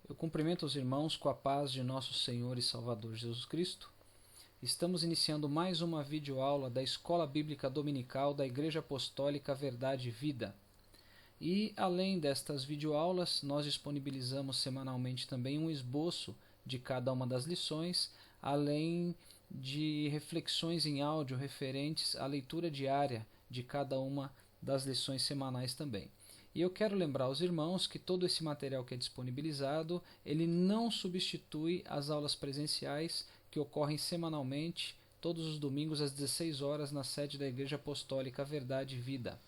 Eu cumprimento os irmãos com a paz de nosso Senhor e Salvador Jesus Cristo. Estamos iniciando mais uma videoaula da Escola Bíblica Dominical da Igreja Apostólica Verdade e Vida. E, além destas videoaulas, nós disponibilizamos semanalmente também um esboço de cada uma das lições, além de reflexões em áudio referentes à leitura diária de cada uma das lições semanais também. E eu quero lembrar aos irmãos que todo esse material que é disponibilizado, ele não substitui as aulas presenciais que ocorrem semanalmente, todos os domingos às 16 horas, na sede da Igreja Apostólica Verdade e Vida.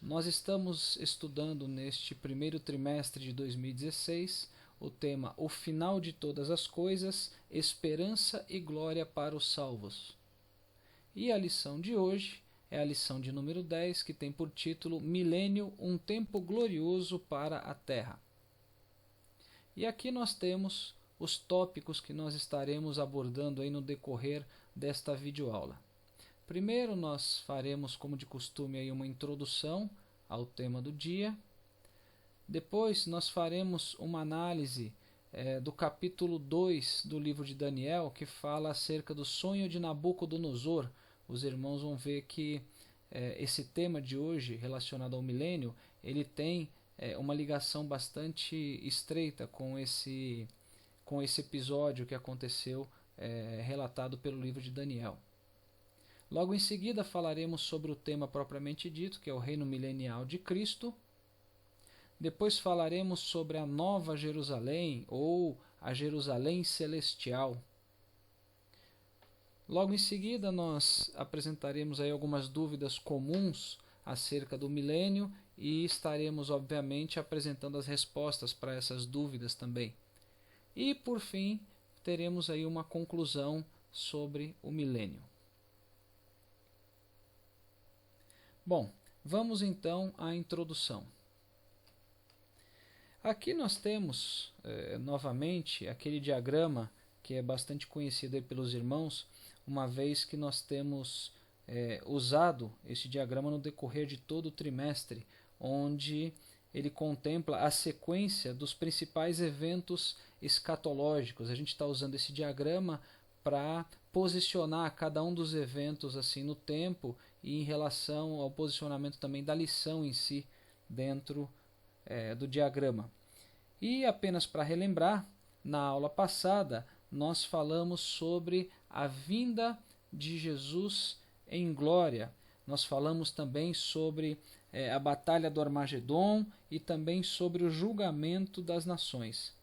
Nós estamos estudando neste primeiro trimestre de 2016 o tema O Final de Todas as Coisas, Esperança e Glória para os Salvos. E a lição de hoje é a lição de número 10, que tem por título Milênio, um tempo glorioso para a Terra. E aqui nós temos os tópicos que nós estaremos abordando aí no decorrer desta videoaula. Primeiro nós faremos, como de costume, aí uma introdução ao tema do dia. Depois nós faremos uma análise do capítulo 2 do livro de Daniel, que fala acerca do sonho de Nabucodonosor. Os irmãos vão ver que esse tema de hoje, relacionado ao milênio, ele tem uma ligação bastante estreita com esse episódio que aconteceu, relatado pelo livro de Daniel. Logo em seguida falaremos sobre o tema propriamente dito, que é o reino milenial de Cristo. Depois falaremos sobre a Nova Jerusalém, ou a Jerusalém Celestial. Logo em seguida nós apresentaremos aí algumas dúvidas comuns acerca do milênio e estaremos obviamente apresentando as respostas para essas dúvidas também. E por fim teremos aí uma conclusão sobre o milênio. Bom, vamos então à introdução. Aqui nós temos novamente aquele diagrama que é bastante conhecido aí pelos irmãos, uma vez que nós temos usado esse diagrama no decorrer de todo o trimestre, onde ele contempla a sequência dos principais eventos escatológicos. A gente está usando esse diagrama para posicionar cada um dos eventos assim no tempo e em relação ao posicionamento também da lição em si dentro do diagrama. E apenas para relembrar, na aula passada nós falamos sobre a vinda de Jesus em glória. Nós falamos também sobre a batalha do Armagedon e também sobre o julgamento das nações.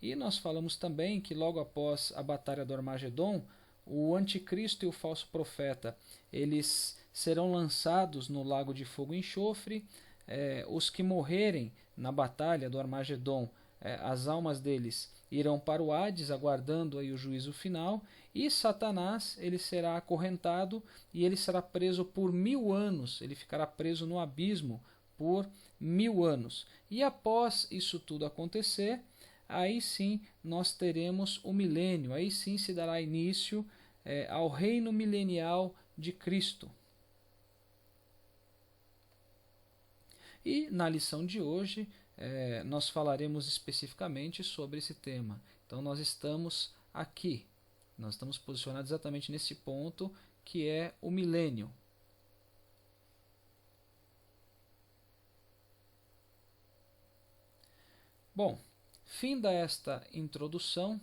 E nós falamos também que logo após a batalha do Armagedon, o anticristo e o falso profeta, eles serão lançados no lago de fogo e enxofre. Os que morrerem na batalha do Armagedon, as almas deles irão para o Hades, aguardando aí o juízo final, e Satanás ele será acorrentado e ele será preso por 1000 anos, ele ficará preso no abismo por 1000 anos. E após isso tudo acontecer, aí sim nós teremos o milênio, aí sim se dará início ao reino milenial de Cristo. E na lição de hoje nós falaremos especificamente sobre esse tema. Então nós estamos aqui, nós estamos posicionados exatamente nesse ponto que é o milênio. Bom, finda esta introdução,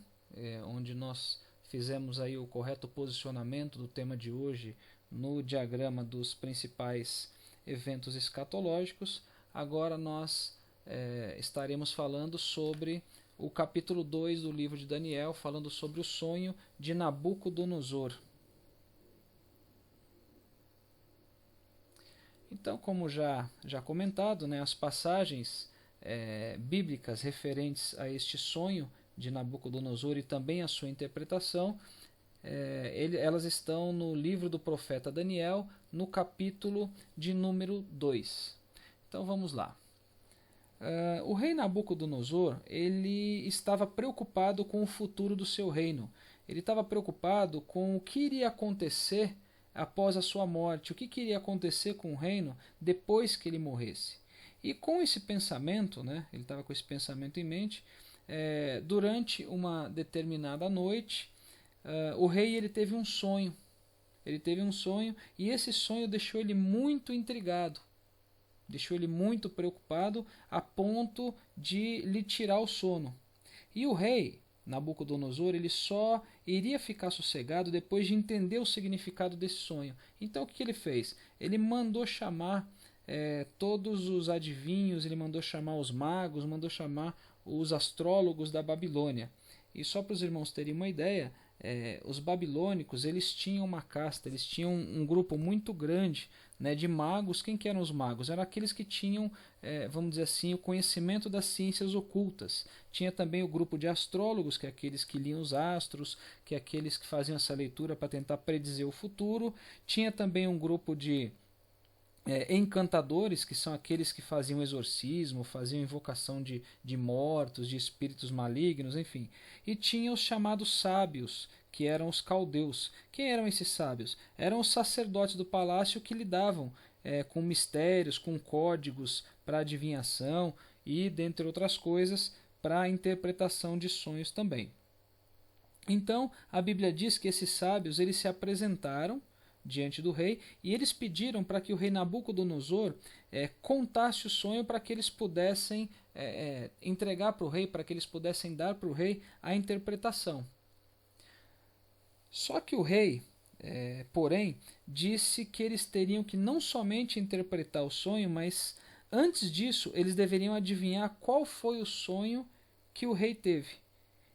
onde nós fizemos aí o correto posicionamento do tema de hoje no diagrama dos principais eventos escatológicos. Agora nós estaremos falando sobre o capítulo 2 do livro de Daniel, falando sobre o sonho de Nabucodonosor. Então, como já comentado, as passagens bíblicas referentes a este sonho de Nabucodonosor e também a sua interpretação, elas estão no livro do profeta Daniel, no capítulo de número 2. Então vamos lá. O rei Nabucodonosor ele estava preocupado com o futuro do seu reino. Ele estava preocupado com o que iria acontecer após a sua morte, o que iria acontecer com o reino depois que ele morresse. E com esse pensamento, né, ele estava com esse pensamento em mente, durante uma determinada noite, o rei ele teve um sonho. Ele teve um sonho e esse sonho deixou ele muito intrigado, deixou ele muito preocupado a ponto de lhe tirar o sono. E o rei Nabucodonosor ele só iria ficar sossegado depois de entender o significado desse sonho. Então o que ele fez? Ele mandou chamar todos os adivinhos, ele mandou chamar os magos, mandou chamar os astrólogos da Babilônia. E só para os irmãos terem uma ideia, os babilônicos eles tinham uma casta, eles tinham um grupo muito grande, né, de magos. Quem que eram os magos? Eram aqueles que tinham, vamos dizer assim, o conhecimento das ciências ocultas. Tinha também o grupo de astrólogos, que é aqueles que liam os astros, que é aqueles que faziam essa leitura para tentar predizer o futuro. Tinha também um grupo de encantadores, que são aqueles que faziam exorcismo, faziam invocação de mortos, de espíritos malignos, enfim. E tinha os chamados sábios, que eram os caldeus. Quem eram esses sábios? Eram os sacerdotes do palácio que lidavam com mistérios, com códigos para adivinhação e, dentre outras coisas, para a interpretação de sonhos também. Então, a Bíblia diz que esses sábios eles se apresentaram diante do rei, e eles pediram para que o rei Nabucodonosor contasse o sonho para que eles pudessem entregar para o rei, para que eles pudessem dar para o rei a interpretação. Só que o rei, porém, disse que eles teriam que não somente interpretar o sonho, mas antes disso eles deveriam adivinhar qual foi o sonho que o rei teve.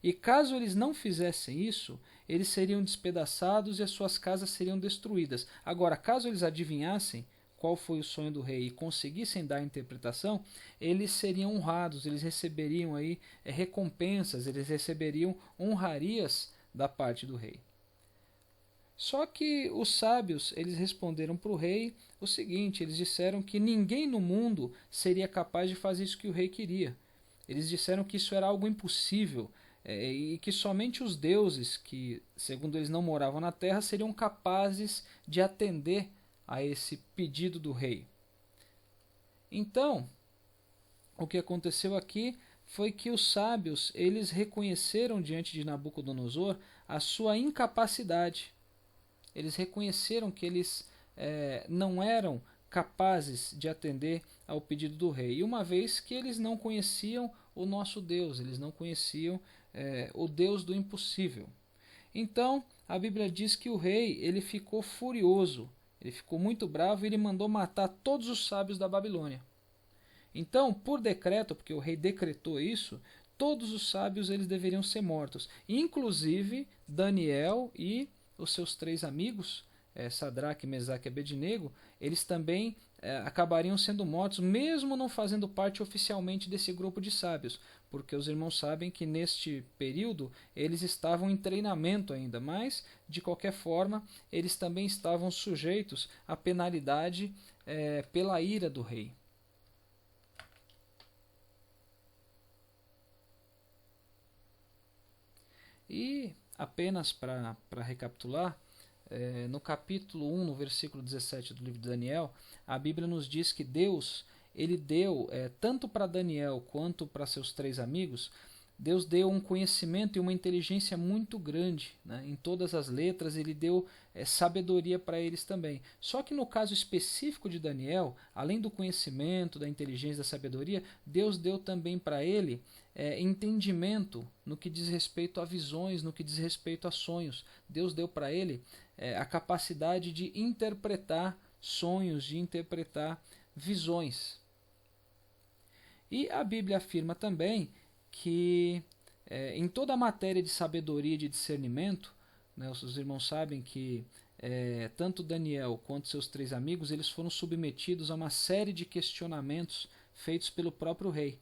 E caso eles não fizessem isso, eles seriam despedaçados e as suas casas seriam destruídas. Agora, caso eles adivinhassem qual foi o sonho do rei e conseguissem dar a interpretação, eles seriam honrados, eles receberiam aí recompensas, eles receberiam honrarias da parte do rei. Só que os sábios eles responderam para o rei o seguinte: eles disseram que ninguém no mundo seria capaz de fazer isso que o rei queria. Eles disseram que isso era algo impossível, e que somente os deuses, que segundo eles não moravam na terra, seriam capazes de atender a esse pedido do rei. Então, o que aconteceu aqui foi que os sábios eles reconheceram diante de Nabucodonosor a sua incapacidade. Eles reconheceram que eles não eram capazes de atender ao pedido do rei. E uma vez que eles não conheciam o nosso Deus, eles não conheciam o Deus do impossível. Então, a Bíblia diz que o rei ele ficou furioso, ele ficou muito bravo e ele mandou matar todos os sábios da Babilônia. Então, por decreto, porque o rei decretou isso, todos os sábios eles deveriam ser mortos, inclusive Daniel e os seus 3 amigos, Sadraque, Mesaque e Abednego, eles também acabariam sendo mortos, mesmo não fazendo parte oficialmente desse grupo de sábios, porque os irmãos sabem que neste período eles estavam em treinamento ainda, mas de qualquer forma eles também estavam sujeitos à penalidade pela ira do rei. E apenas para recapitular, no capítulo 1, no versículo 17 do livro de Daniel, a Bíblia nos diz que Deus ele deu, tanto para Daniel quanto para seus 3 amigos, Deus deu um conhecimento e uma inteligência muito grande, né? Em todas as letras, ele deu sabedoria para eles também. Só que no caso específico de Daniel, além do conhecimento, da inteligência, da sabedoria, Deus deu também para ele entendimento no que diz respeito a visões, no que diz respeito a sonhos. Deus deu para ele a capacidade de interpretar sonhos, de interpretar visões. E a Bíblia afirma também que em toda a matéria de sabedoria e de discernimento, né, os irmãos sabem que tanto Daniel quanto seus 3 amigos eles foram submetidos a uma série de questionamentos feitos pelo próprio rei.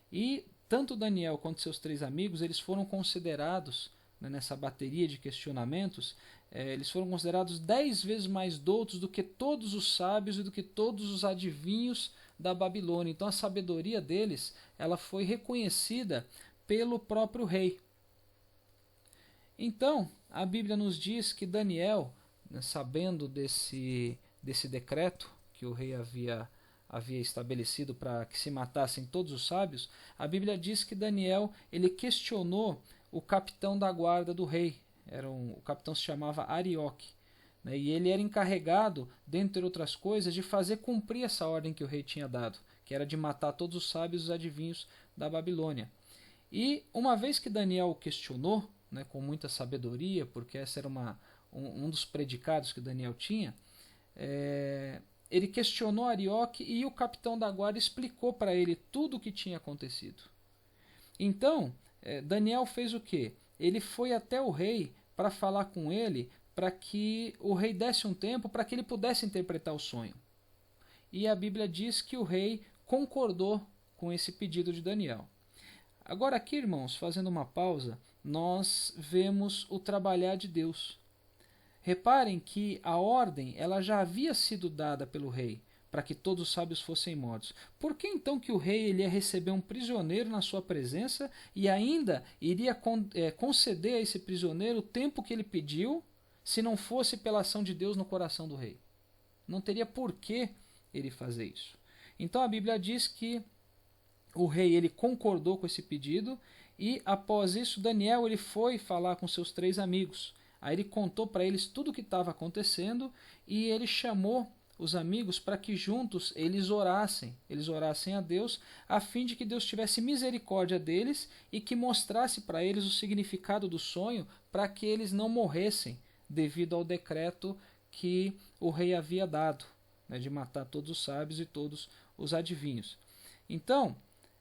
E tanto Daniel quanto seus 3 amigos eles foram considerados, né, nessa bateria de questionamentos, eles foram considerados 10 vezes mais doutos do que todos os sábios e do que todos os adivinhos da Babilônia. Então a sabedoria deles ela foi reconhecida pelo próprio rei. Então a Bíblia nos diz que Daniel, né, sabendo desse decreto que o rei havia havia estabelecido para que se matassem todos os sábios, a Bíblia diz que Daniel ele questionou o capitão da guarda do rei. O capitão se chamava Arioque, né, e ele era encarregado, dentre outras coisas, de fazer cumprir essa ordem que o rei tinha dado, que era de matar todos os sábios e os adivinhos da Babilônia. E uma vez que Daniel o questionou, né, com muita sabedoria, porque esse era um dos predicados que Daniel tinha, ele questionou Arioque e o capitão da guarda explicou para ele tudo o que tinha acontecido. Então, Daniel fez o quê? Ele foi até o rei para falar com ele, para que o rei desse um tempo para que ele pudesse interpretar o sonho. E a Bíblia diz que o rei concordou com esse pedido de Daniel. Agora aqui, irmãos, fazendo uma pausa, nós vemos o trabalhar de Deus. Reparem que a ordem ela já havia sido dada pelo rei, para que todos os sábios fossem mortos. Por que então que o rei ele ia receber um prisioneiro na sua presença e ainda iria conceder a esse prisioneiro o tempo que ele pediu, se não fosse pela ação de Deus no coração do rei? Não teria por que ele fazer isso. Então a Bíblia diz que o rei ele concordou com esse pedido e após isso Daniel ele foi falar com seus 3 amigos. Aí ele contou para eles tudo o que estava acontecendo e ele chamou os amigos para que juntos eles orassem a Deus, a fim de que Deus tivesse misericórdia deles e que mostrasse para eles o significado do sonho, para que eles não morressem devido ao decreto que o rei havia dado, né, de matar todos os sábios e todos os adivinhos. Então,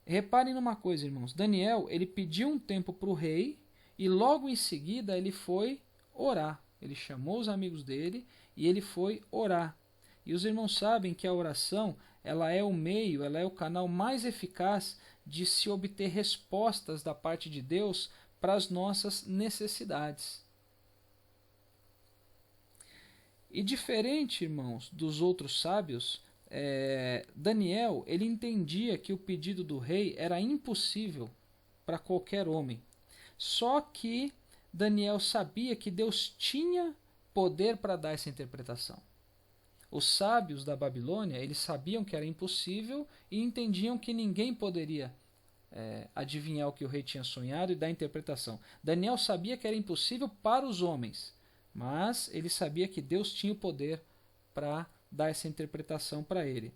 reparem numa coisa, irmãos. Daniel ele pediu um tempo para o rei e logo em seguida ele foi orar. Ele chamou os amigos dele e ele foi orar. E os irmãos sabem que a oração ela é o meio, ela é o canal mais eficaz de se obter respostas da parte de Deus para as nossas necessidades. E diferente, irmãos, dos outros sábios, Daniel ele entendia que o pedido do rei era impossível para qualquer homem. Só que Daniel sabia que Deus tinha poder para dar essa interpretação. Os sábios da Babilônia eles sabiam que era impossível e entendiam que ninguém poderia adivinhar o que o rei tinha sonhado e dar interpretação. Daniel sabia que era impossível para os homens, mas ele sabia que Deus tinha o poder para dar essa interpretação para ele.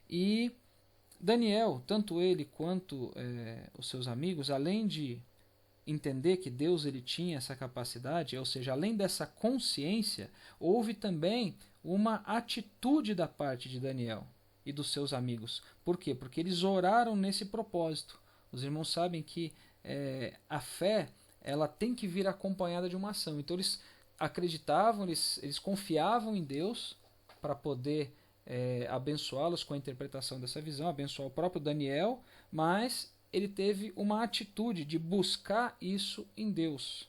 E Daniel, tanto ele quanto os seus amigos, além de entender que Deus ele tinha essa capacidade, ou seja, além dessa consciência, houve também uma atitude da parte de Daniel e dos seus amigos. Por quê? Porque eles oraram nesse propósito. Os irmãos sabem que a fé ela tem que vir acompanhada de uma ação. Então eles acreditavam, eles confiavam em Deus para poder abençoá-los com a interpretação dessa visão, abençoar o próprio Daniel, mas ele teve uma atitude de buscar isso em Deus.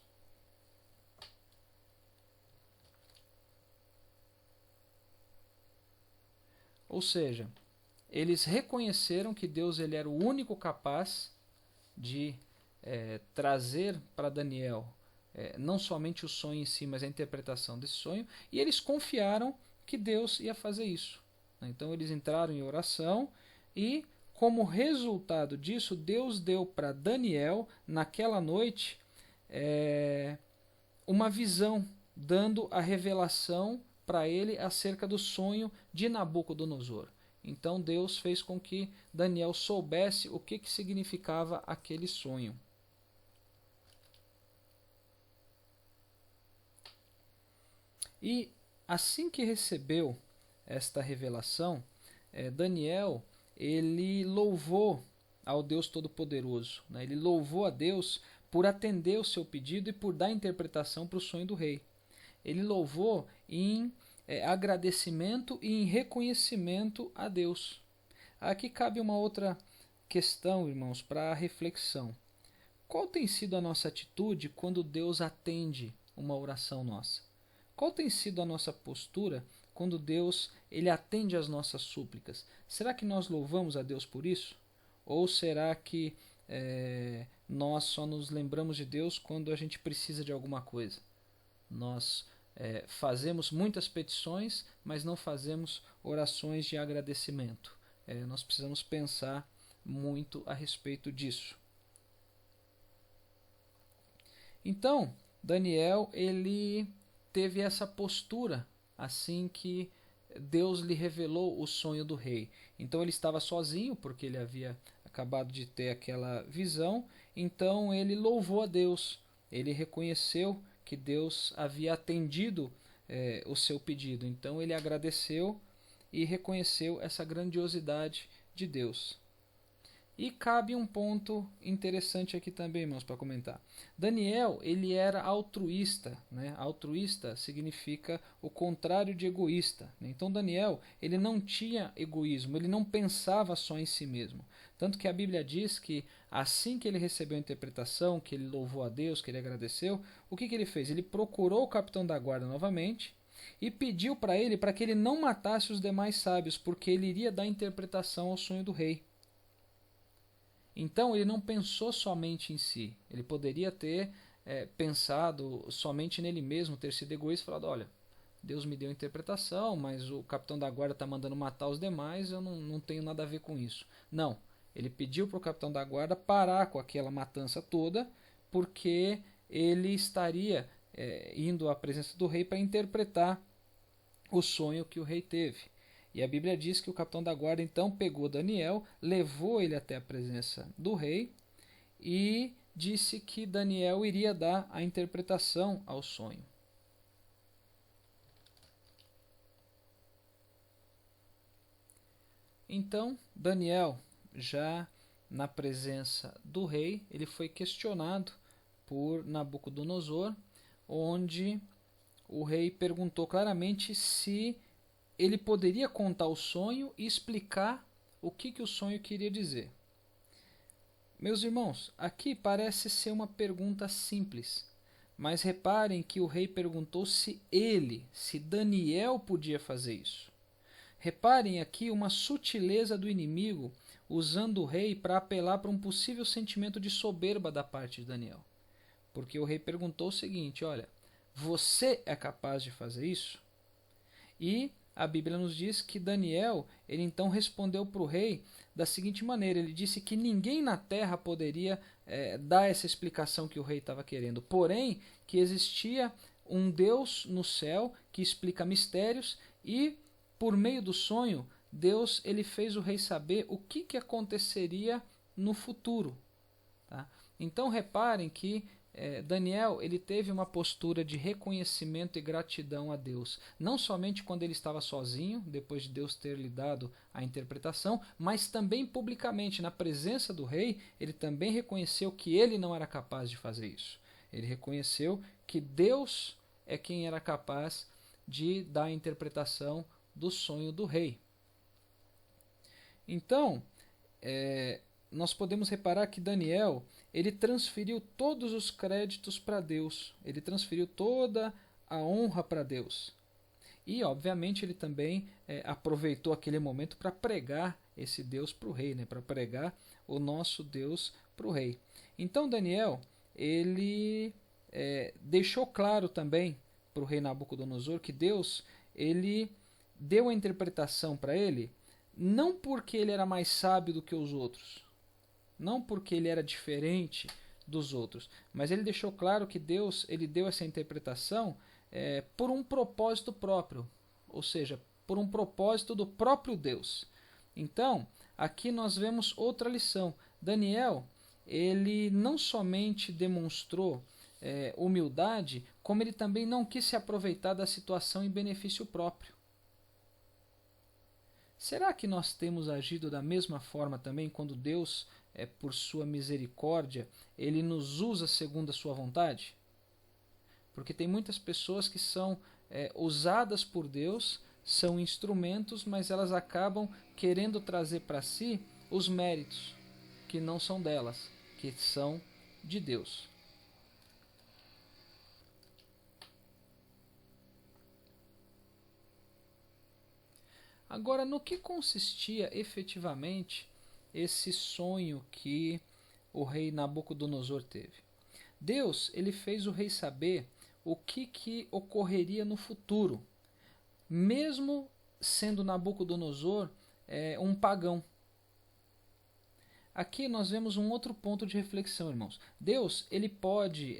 Ou seja, eles reconheceram que Deus ele era o único capaz de trazer para Daniel não somente o sonho em si, mas a interpretação desse sonho, e eles confiaram que Deus ia fazer isso. Então eles entraram em oração e, como resultado disso, Deus deu para Daniel, naquela noite, uma visão, dando a revelação para ele acerca do sonho de Nabucodonosor. Então Deus fez com que Daniel soubesse o que significava aquele sonho. E assim que recebeu esta revelação, Daniel ele louvou ao Deus Todo-Poderoso, né? Ele louvou a Deus por atender o seu pedido e por dar interpretação para o sonho do rei. Ele louvou em agradecimento e em reconhecimento a Deus. Aqui cabe uma outra questão, irmãos, para a reflexão. Qual tem sido a nossa atitude quando Deus atende uma oração nossa? Qual tem sido a nossa postura quando Deus ele atende às nossas súplicas? Será que nós louvamos a Deus por isso? Ou será que nós só nos lembramos de Deus quando a gente precisa de alguma coisa? Nós fazemos muitas petições, mas não fazemos orações de agradecimento. Nós precisamos pensar muito a respeito disso. Então, Daniel, ele teve essa postura assim que Deus lhe revelou o sonho do rei. Então ele estava sozinho, porque ele havia acabado de ter aquela visão. Então ele louvou a Deus. Ele reconheceu que Deus havia atendido o seu pedido. Então ele agradeceu e reconheceu essa grandiosidade de Deus. E cabe um ponto interessante aqui também, irmãos, para comentar. Daniel, ele era altruísta, né? Altruísta significa o contrário de egoísta, né? Então Daniel, ele não tinha egoísmo, ele não pensava só em si mesmo. Tanto que a Bíblia diz que assim que ele recebeu a interpretação, que ele louvou a Deus, que ele agradeceu, o que ele fez? Ele procurou o capitão da guarda novamente e pediu para ele para que ele não matasse os demais sábios, porque ele iria dar interpretação ao sonho do rei. Então ele não pensou somente em si. Ele poderia ter pensado somente nele mesmo, ter sido egoísta e falado, olha, Deus me deu a interpretação, mas o capitão da guarda está mandando matar os demais, eu não tenho nada a ver com isso. Não, ele pediu para o capitão da guarda parar com aquela matança toda, porque ele estaria indo à presença do rei para interpretar o sonho que o rei teve. E a Bíblia diz que o capitão da guarda então pegou Daniel, levou ele até a presença do rei e disse que Daniel iria dar a interpretação ao sonho. Então, Daniel, já na presença do rei, ele foi questionado por Nabucodonosor, onde o rei perguntou claramente se ele poderia contar o sonho e explicar o que o sonho queria dizer. Meus irmãos, aqui parece ser uma pergunta simples, mas reparem que o rei perguntou se Daniel podia fazer isso. Reparem aqui uma sutileza do inimigo usando o rei para apelar para um possível sentimento de soberba da parte de Daniel. Porque o rei perguntou o seguinte, olha, você é capaz de fazer isso? E a Bíblia nos diz que Daniel, ele então respondeu para o rei da seguinte maneira, ele disse que ninguém na terra poderia dar essa explicação que o rei estava querendo, porém que existia um Deus no céu que explica mistérios e por meio do sonho, Deus ele fez o rei saber o que aconteceria no futuro. Tá? Então reparem que Daniel ele teve uma postura de reconhecimento e gratidão a Deus, não somente quando ele estava sozinho, depois de Deus ter lhe dado a interpretação, mas também publicamente, na presença do rei, ele também reconheceu que ele não era capaz de fazer isso. Ele reconheceu que Deus é quem era capaz de dar a interpretação do sonho do rei. Então, nós podemos reparar que Daniel ele transferiu todos os créditos para Deus, ele transferiu toda a honra para Deus. E, obviamente, ele também aproveitou aquele momento para pregar esse Deus para o rei, né? Para pregar o nosso Deus para o rei. Então, Daniel, ele deixou claro também para o rei Nabucodonosor que Deus ele deu a interpretação para ele, não porque ele era mais sábio do que os outros, não porque ele era diferente dos outros, mas ele deixou claro que Deus ele deu essa interpretação por um propósito próprio, ou seja, por um propósito do próprio Deus. Então, aqui nós vemos outra lição. Daniel, ele não somente demonstrou humildade, como ele também não quis se aproveitar da situação em benefício próprio. Será que nós temos agido da mesma forma também quando Deus, por sua misericórdia, ele nos usa segundo a sua vontade? Porque tem muitas pessoas que são usadas por Deus, são instrumentos, mas elas acabam querendo trazer para si os méritos que não são delas, que são de Deus. Agora, no que consistia efetivamente esse sonho que o rei Nabucodonosor teve? Deus ele fez o rei saber o que ocorreria no futuro, mesmo sendo Nabucodonosor um pagão. Aqui nós vemos um outro ponto de reflexão, irmãos. Deus, ele pode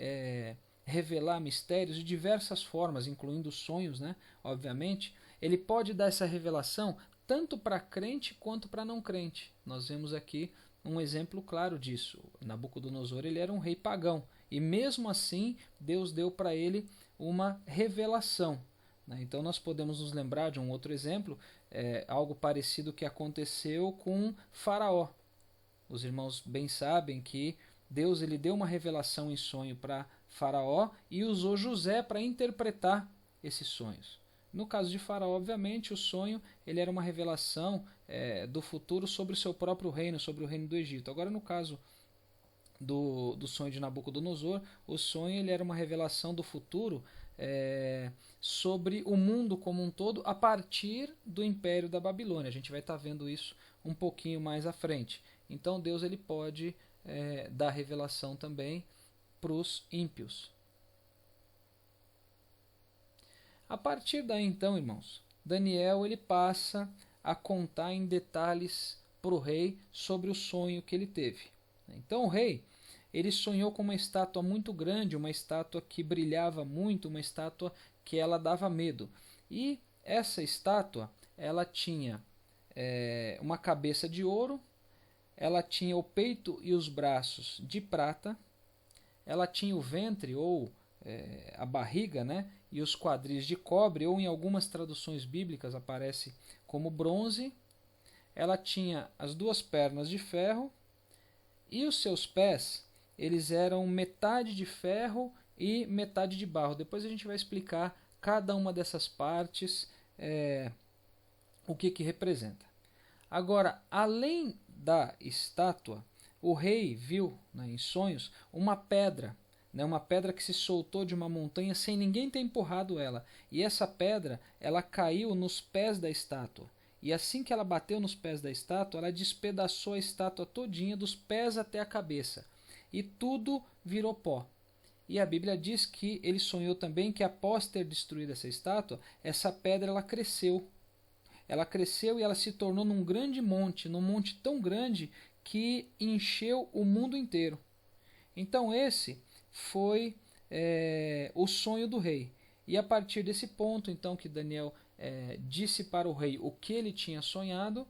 revelar mistérios de diversas formas, incluindo sonhos, né? Obviamente. Ele pode dar essa revelação tanto para crente quanto para não crente. Nós vemos aqui um exemplo claro disso. Nabucodonosor, ele era um rei pagão, e mesmo assim Deus deu para ele uma revelação. Então nós podemos nos lembrar de um outro exemplo, algo parecido que aconteceu com Faraó. Os irmãos bem sabem que Deus ele deu uma revelação em sonho para Faraó e usou José para interpretar esses sonhos. No caso de Faraó, obviamente, o sonho ele era uma revelação do futuro sobre o seu próprio reino, sobre o reino do Egito. Agora, no caso do sonho de Nabucodonosor, o sonho ele era uma revelação do futuro sobre o mundo como um todo a partir do Império da Babilônia. A gente vai estar vendo isso um pouquinho mais à frente. Então Deus ele pode dar revelação também para os ímpios. A partir daí então, irmãos, Daniel ele passa a contar em detalhes para o rei sobre o sonho que ele teve. Então o rei ele sonhou com uma estátua muito grande, uma estátua que brilhava muito, uma estátua que ela dava medo. E essa estátua ela tinha uma cabeça de ouro, ela tinha o peito e os braços de prata, ela tinha o ventre ou a barriga, né, e os quadris de cobre, ou em algumas traduções bíblicas aparece como bronze. Ela tinha as duas pernas de ferro e os seus pés, eles eram metade de ferro e metade de barro. Depois a gente vai explicar cada uma dessas partes, o que representa. Agora, além da estátua, o rei viu, né, em sonhos uma pedra, né, uma pedra que se soltou de uma montanha sem ninguém ter empurrado ela. E essa pedra ela caiu nos pés da estátua. E assim que ela bateu nos pés da estátua, ela despedaçou a estátua todinha, dos pés até a cabeça. E tudo virou pó. E a Bíblia diz que ele sonhou também que após ter destruído essa estátua, essa pedra ela cresceu. Ela cresceu e ela se tornou num grande monte, num monte tão grande que encheu o mundo inteiro. Então esse foi o sonho do rei. E a partir desse ponto, então, que Daniel disse para o rei o que ele tinha sonhado,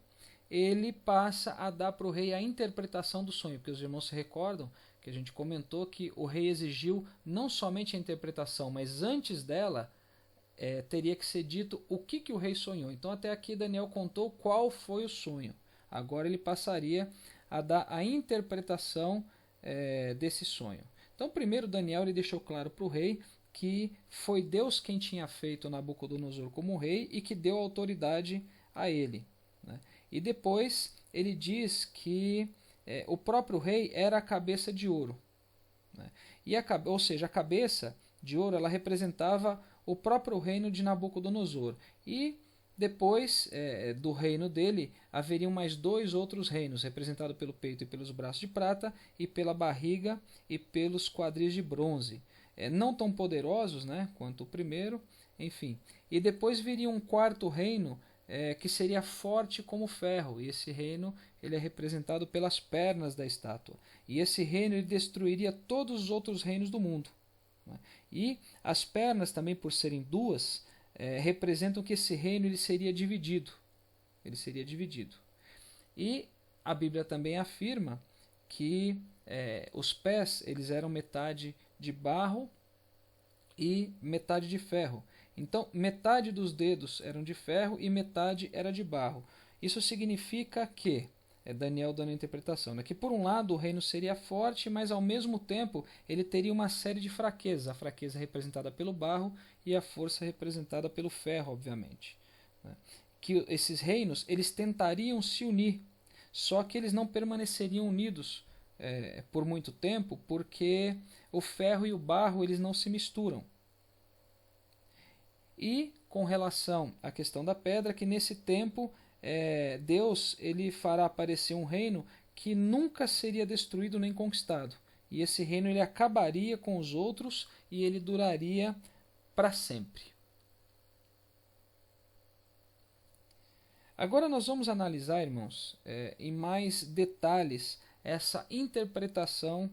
ele passa a dar para o rei a interpretação do sonho, porque os irmãos se recordam que a gente comentou que o rei exigiu não somente a interpretação, mas antes dela teria que ser dito o que o rei sonhou. Então até aqui Daniel contou qual foi o sonho. Agora ele passaria a dar a interpretação desse sonho. Então primeiro Daniel ele deixou claro para o rei que foi Deus quem tinha feito Nabucodonosor como rei e que deu autoridade a ele, né? E depois ele diz que o próprio rei era a cabeça de ouro, né? Ou seja, a cabeça de ouro ela representava o próprio reino de Nabucodonosor. E depois do reino dele haveriam mais dois outros reinos, representados pelo peito e pelos braços de prata, e pela barriga e pelos quadris de bronze. Não tão poderosos, né, quanto o primeiro, enfim. E depois viria um quarto reino que seria forte como ferro, e esse reino ele é representado pelas pernas da estátua. E esse reino ele destruiria todos os outros reinos do mundo, né? E as pernas também, por serem duas, representam que esse reino ele seria dividido. Ele seria dividido. E a Bíblia também afirma que os pés eles eram metade de barro e metade de ferro. Então, metade dos dedos eram de ferro e metade era de barro. Isso significa que, Daniel dando a interpretação, né, que por um lado o reino seria forte, mas ao mesmo tempo ele teria uma série de fraquezas. A fraqueza representada pelo barro e a força representada pelo ferro, obviamente, né. Que esses reinos eles tentariam se unir, só que eles não permaneceriam unidos por muito tempo, porque o ferro e o barro eles não se misturam. E com relação à questão da pedra, que nesse tempo Deus ele fará aparecer um reino que nunca seria destruído nem conquistado. e esse reino ele acabaria com os outros e ele duraria para sempre. Agora nós vamos analisar, irmãos, em mais detalhes essa interpretação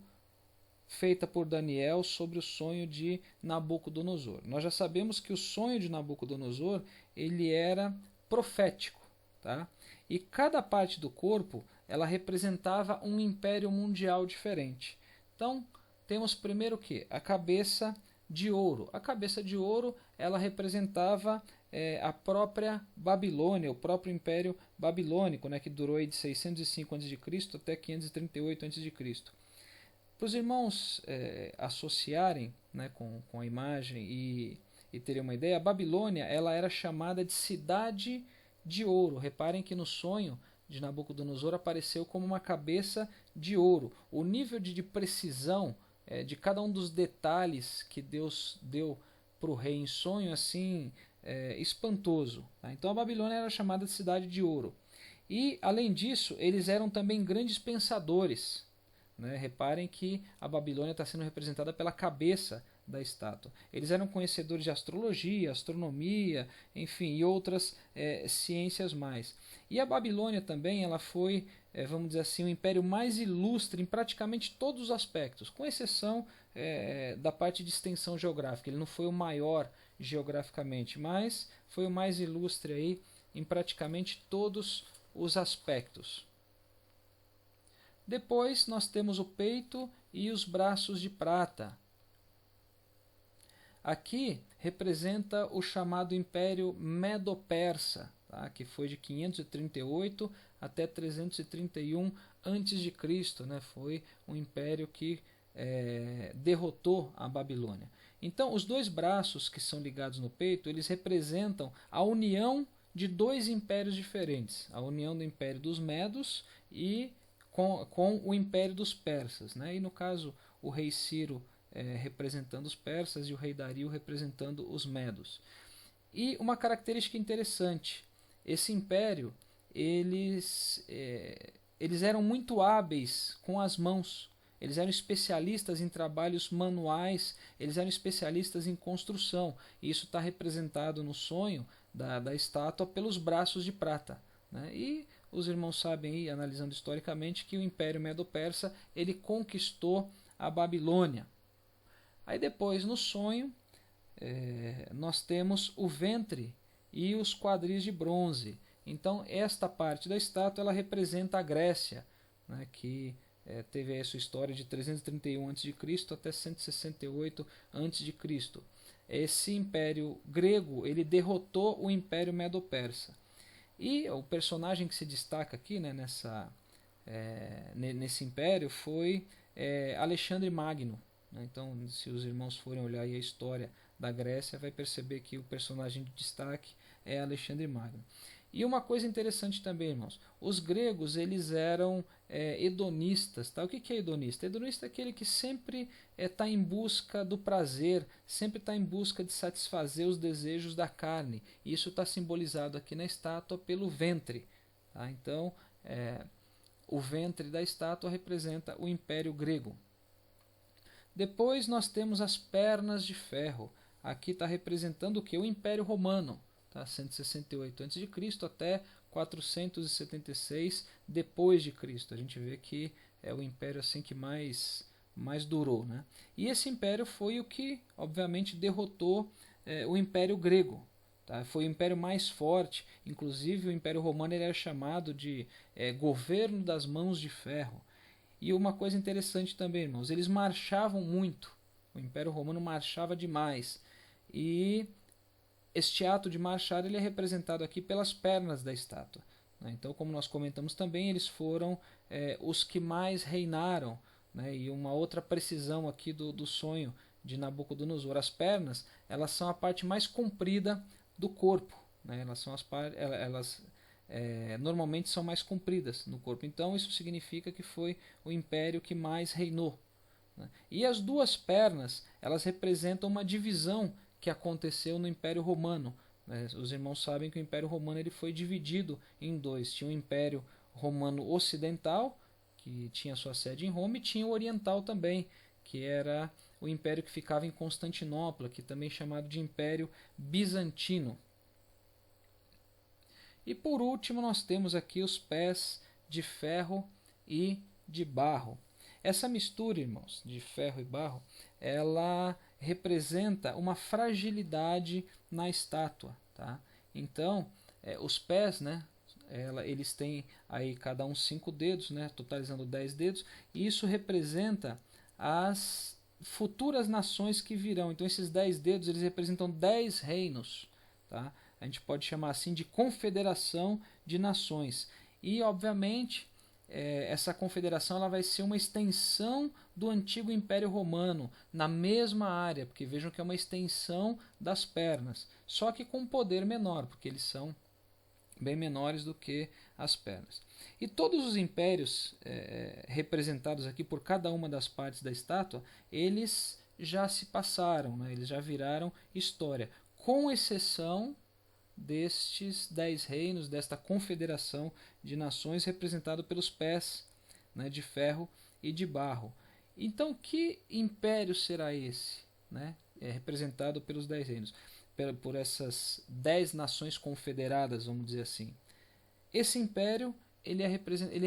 feita por Daniel sobre o sonho de Nabucodonosor. Nós já sabemos que o sonho de Nabucodonosor ele era profético, tá? E cada parte do corpo ela representava um império mundial diferente. Então temos primeiro que a cabeça de ouro. A cabeça de ouro ela representava a própria Babilônia, o próprio Império Babilônico, né, que durou de 605 a.C. até 538 a.C. Para os irmãos associarem, né, com a imagem e terem uma ideia, a Babilônia ela era chamada de Cidade de Ouro. Reparem que no sonho de Nabucodonosor apareceu como uma cabeça de ouro. O nível de precisão de cada um dos detalhes que Deus deu para o rei em sonho assim espantoso. Tá? Então a Babilônia era chamada de Cidade de Ouro. E, além disso, eles eram também grandes pensadores. Né? Reparem que a Babilônia está sendo representada pela cabeça da estátua. Eles eram conhecedores de astrologia, astronomia, enfim, e outras ciências mais. E a Babilônia também ela foi, vamos dizer assim, o império mais ilustre em praticamente todos os aspectos, com exceção da parte de extensão geográfica. Ele não foi o maior geograficamente, mas foi o mais ilustre aí em praticamente todos os aspectos. Depois nós temos o peito e os braços de prata. Aqui representa o chamado Império Medo-Persa, tá? Que foi de 538 até 331 a.C. Né? Foi um império que derrotou a Babilônia. Então, os dois braços que são ligados no peito, eles representam a união de dois impérios diferentes. A união do Império dos Medos e com o Império dos Persas. Né? E no caso, o rei Ciro representando os persas e o rei Dario representando os medos. E uma característica interessante, esse império, eles eram muito hábeis com as mãos, eles eram especialistas em trabalhos manuais, eles eram especialistas em construção, e isso está representado no sonho da estátua pelos braços de prata. Né? E os irmãos sabem, aí, analisando historicamente, que o Império Medo-Persa ele conquistou a Babilônia. Aí depois, no sonho, nós temos o ventre e os quadris de bronze. Então, esta parte da estátua ela representa a Grécia, né, que teve a sua história de 331 a.C. até 168 a.C. Esse império grego ele derrotou o Império Medo-Persa. E o personagem que se destaca aqui, né, nesse império foi Alexandre Magno. Né? Então, se os irmãos forem olhar aí a história da Grécia, vai perceber que o personagem de destaque é Alexandre Magno. E uma coisa interessante também, irmãos, os gregos eles eram hedonistas. Tá? O que é hedonista? Hedonista é aquele que sempre está em busca do prazer, sempre está em busca de satisfazer os desejos da carne. E isso está simbolizado aqui na estátua pelo ventre. Tá? Então, o ventre da estátua representa o Império Grego. Depois nós temos as pernas de ferro. Aqui está representando o que? O Império Romano. Tá? 168 a.C. até 476 depois de Cristo. A gente vê que é o império assim que mais durou. Né? E esse império foi o que, obviamente, derrotou o Império Grego. Tá? Foi o império mais forte. Inclusive, o Império Romano ele era chamado de governo das mãos de ferro. E uma coisa interessante também, irmãos, eles marchavam muito. O Império Romano marchava demais. E este ato de marchar ele é representado aqui pelas pernas da estátua. Né? Então, como nós comentamos também, eles foram os que mais reinaram. Né? E uma outra precisão aqui do sonho de Nabucodonosor. As pernas elas são a parte mais comprida do corpo. Né? Elas normalmente são mais compridas no corpo. Então, isso significa que foi o império que mais reinou. Né? E as duas pernas elas representam uma divisão que aconteceu no Império Romano. Os irmãos sabem que o Império Romano ele foi dividido em dois. Tinha o Império Romano Ocidental, que tinha sua sede em Roma, e tinha o oriental também, que era o império que ficava em Constantinopla, que também é chamado de Império Bizantino. E por último nós temos aqui os pés de ferro e de barro. Essa mistura, irmãos, de ferro e barro, ela representa uma fragilidade na estátua. Tá? Então, os pés, né, eles têm aí cada um 5 dedos, né, totalizando 10 dedos, e isso representa as futuras nações que virão. Então esses 10 dedos eles representam 10 reinos. Tá? A gente pode chamar assim de confederação de nações. E, obviamente, essa confederação ela vai ser uma extensão do antigo Império Romano, na mesma área, porque vejam que é uma extensão das pernas, só que com poder menor, porque eles são bem menores do que as pernas. E todos os impérios representados aqui por cada uma das partes da estátua, eles já se passaram, né? Eles já viraram história, com exceção destes 10 reinos, desta confederação de nações representado pelos pés, né, de ferro e de barro. Então, que império será esse, né, representado pelos 10 reinos? Por essas 10 nações confederadas, vamos dizer assim. Esse império ele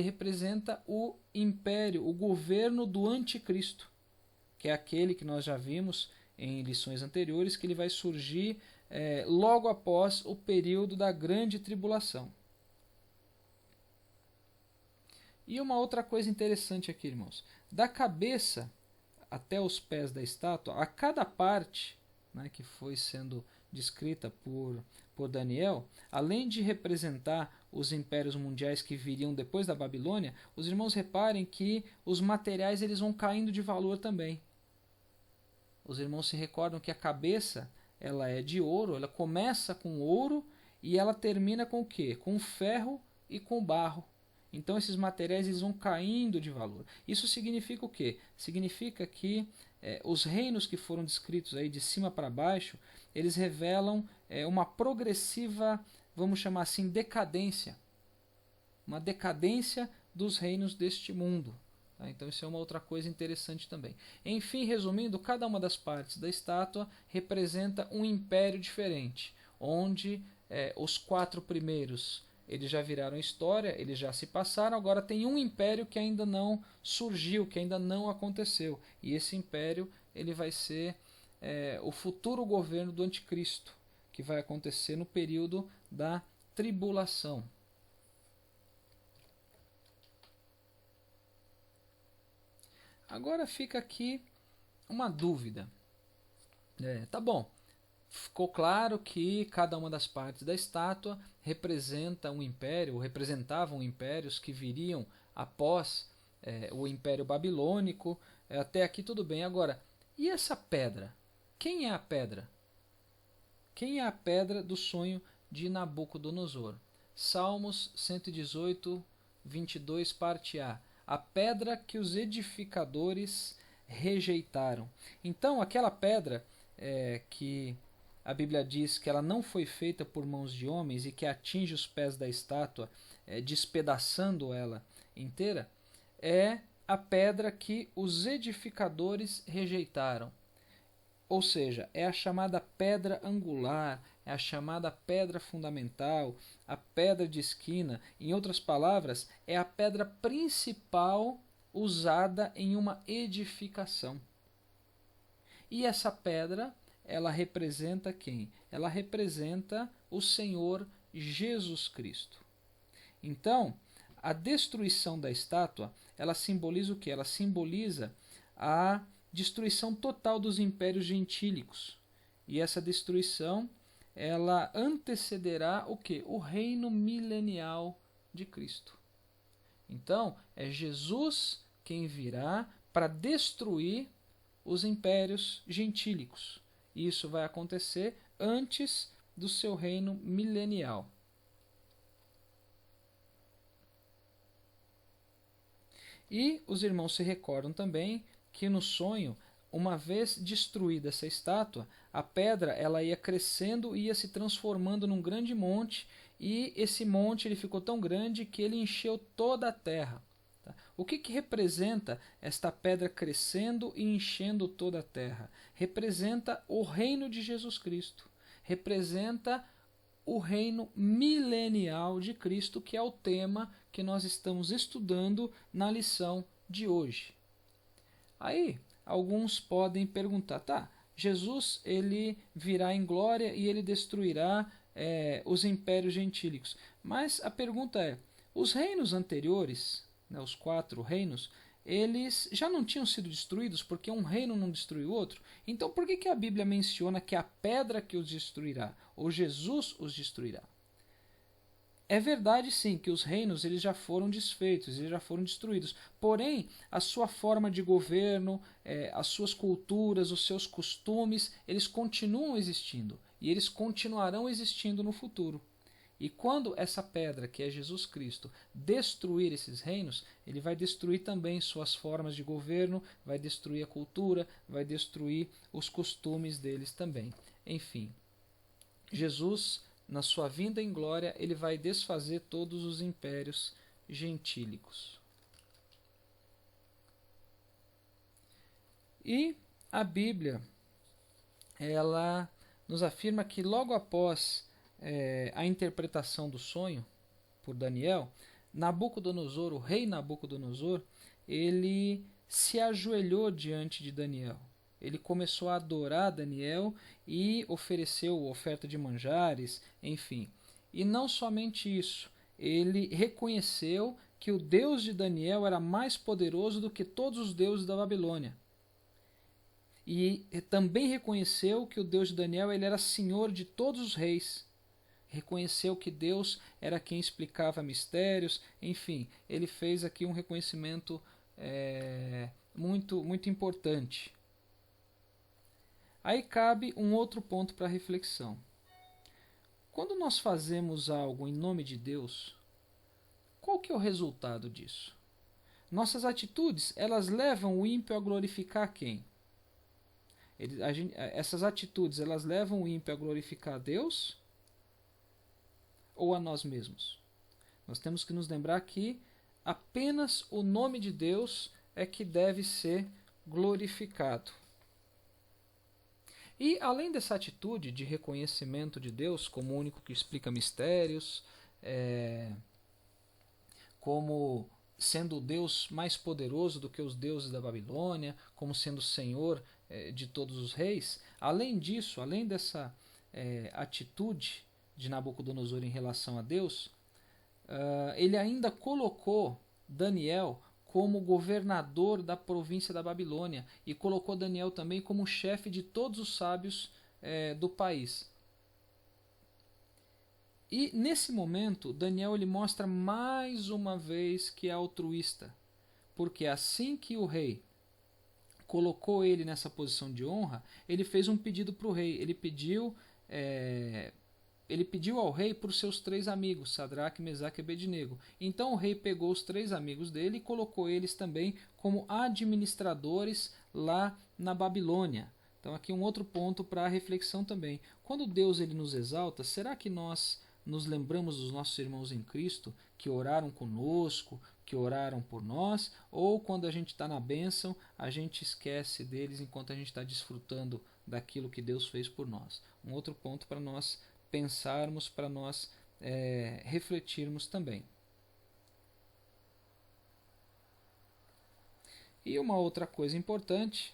representa o império, o governo do anticristo, que é aquele que nós já vimos em lições anteriores, que ele vai surgir logo após o período da grande tribulação. E uma outra coisa interessante aqui, irmãos, da cabeça até os pés da estátua, a cada parte, né, que foi sendo descrita por Daniel, além de representar os impérios mundiais que viriam depois da Babilônia, os irmãos reparem que os materiais eles vão caindo de valor também. Os irmãos se recordam que a cabeça ela é de ouro, ela começa com ouro e ela termina com o quê? Com ferro e com barro. Então esses materiais eles vão caindo de valor. Isso significa o quê? Significa que os reinos que foram descritos aí de cima para baixo, eles revelam uma progressiva, vamos chamar assim, decadência. Uma decadência dos reinos deste mundo. Tá? Então isso é uma outra coisa interessante também. Enfim, resumindo, cada uma das partes da estátua representa um império diferente, onde os 4 primeiros eles já viraram história, eles já se passaram, agora tem um império que ainda não surgiu, que ainda não aconteceu. E esse império ele vai ser o futuro governo do anticristo, que vai acontecer no período da tribulação. Agora fica aqui uma dúvida. Tá bom, ficou claro que cada uma das partes da estátua representa um império, ou representavam impérios que viriam após o Império Babilônico. Até aqui tudo bem. Agora, e essa pedra? Quem é a pedra? Quem é a pedra do sonho de Nabucodonosor? Salmos 118, 22, parte A. A pedra que os edificadores rejeitaram. Então, aquela pedra que a Bíblia diz que ela não foi feita por mãos de homens e que atinge os pés da estátua, despedaçando ela inteira, é a pedra que os edificadores rejeitaram. Ou seja, é a chamada pedra angular, é a chamada pedra fundamental, a pedra de esquina. Em outras palavras, é a pedra principal usada em uma edificação. E essa pedra, ela representa quem? Ela representa o Senhor Jesus Cristo. Então, a destruição da estátua, ela simboliza o quê? Ela simboliza a destruição total dos impérios gentílicos. E essa destruição, ela antecederá o quê? O reino milenial de Cristo. Então, é Jesus quem virá para destruir os impérios gentílicos. E isso vai acontecer antes do seu reino milenial. E os irmãos se recordam também que no sonho, uma vez destruída essa estátua, a pedra ela ia crescendo e ia se transformando num grande monte, e esse monte ele ficou tão grande que ele encheu toda a terra. Tá? O que representa esta pedra crescendo e enchendo toda a terra? Representa o reino de Jesus Cristo. Representa o reino milenial de Cristo, que é o tema que nós estamos estudando na lição de hoje. Aí, alguns podem perguntar, tá, Jesus ele virá em glória e ele destruirá os impérios gentílicos. Mas a pergunta é, os reinos anteriores, né, os 4 reinos, eles já não tinham sido destruídos porque um reino não destruiu o outro? Então por que a Bíblia menciona que a pedra que os destruirá, ou Jesus os destruirá? É verdade sim que os reinos eles já foram desfeitos, eles já foram destruídos. Porém, a sua forma de governo, as suas culturas, os seus costumes, eles continuam existindo e eles continuarão existindo no futuro. E quando essa pedra, que é Jesus Cristo, destruir esses reinos, ele vai destruir também suas formas de governo, vai destruir a cultura, vai destruir os costumes deles também. Enfim, Jesus, na sua vinda em glória, ele vai desfazer todos os impérios gentílicos. E a Bíblia, ela nos afirma que logo após a interpretação do sonho por Daniel, Nabucodonosor, o rei Nabucodonosor, ele se ajoelhou diante de Daniel. Ele começou a adorar Daniel e ofereceu oferta de manjares, enfim. E não somente isso, ele reconheceu que o Deus de Daniel era mais poderoso do que todos os deuses da Babilônia. E também reconheceu que o Deus de Daniel ele era senhor de todos os reis. Reconheceu que Deus era quem explicava mistérios, enfim, ele fez aqui um reconhecimento muito importante. Aí cabe um outro ponto para reflexão. Quando nós fazemos algo em nome de Deus, qual que é o resultado disso? Nossas atitudes, elas levam o ímpio a glorificar quem? Essas atitudes, elas levam o ímpio a glorificar a Deus ou a nós mesmos? Nós temos que nos lembrar que apenas o nome de Deus é que deve ser glorificado. E além dessa atitude de reconhecimento de Deus como o único que explica mistérios, como sendo o Deus mais poderoso do que os deuses da Babilônia, como sendo Senhor de todos os reis, além disso, além dessa atitude de Nabucodonosor em relação a Deus, ele ainda colocou Daniel como governador da província da Babilônia e colocou Daniel também como chefe de todos os sábios do país. E nesse momento, Daniel ele mostra mais uma vez que é altruísta, porque assim que o rei colocou ele nessa posição de honra, ele fez um pedido para o rei. Ele pediu ao rei por seus 3 amigos, Sadraque, Mesaque e Abednego. Então o rei pegou os 3 amigos dele e colocou eles também como administradores lá na Babilônia. Então aqui um outro ponto para a reflexão também. Quando Deus ele nos exalta, será que nós nos lembramos dos nossos irmãos em Cristo que oraram conosco, que oraram por nós, ou quando a gente está na bênção, a gente esquece deles enquanto a gente está desfrutando daquilo que Deus fez por nós? Um outro ponto para nós pensarmos, para nós refletirmos também. E uma outra coisa importante,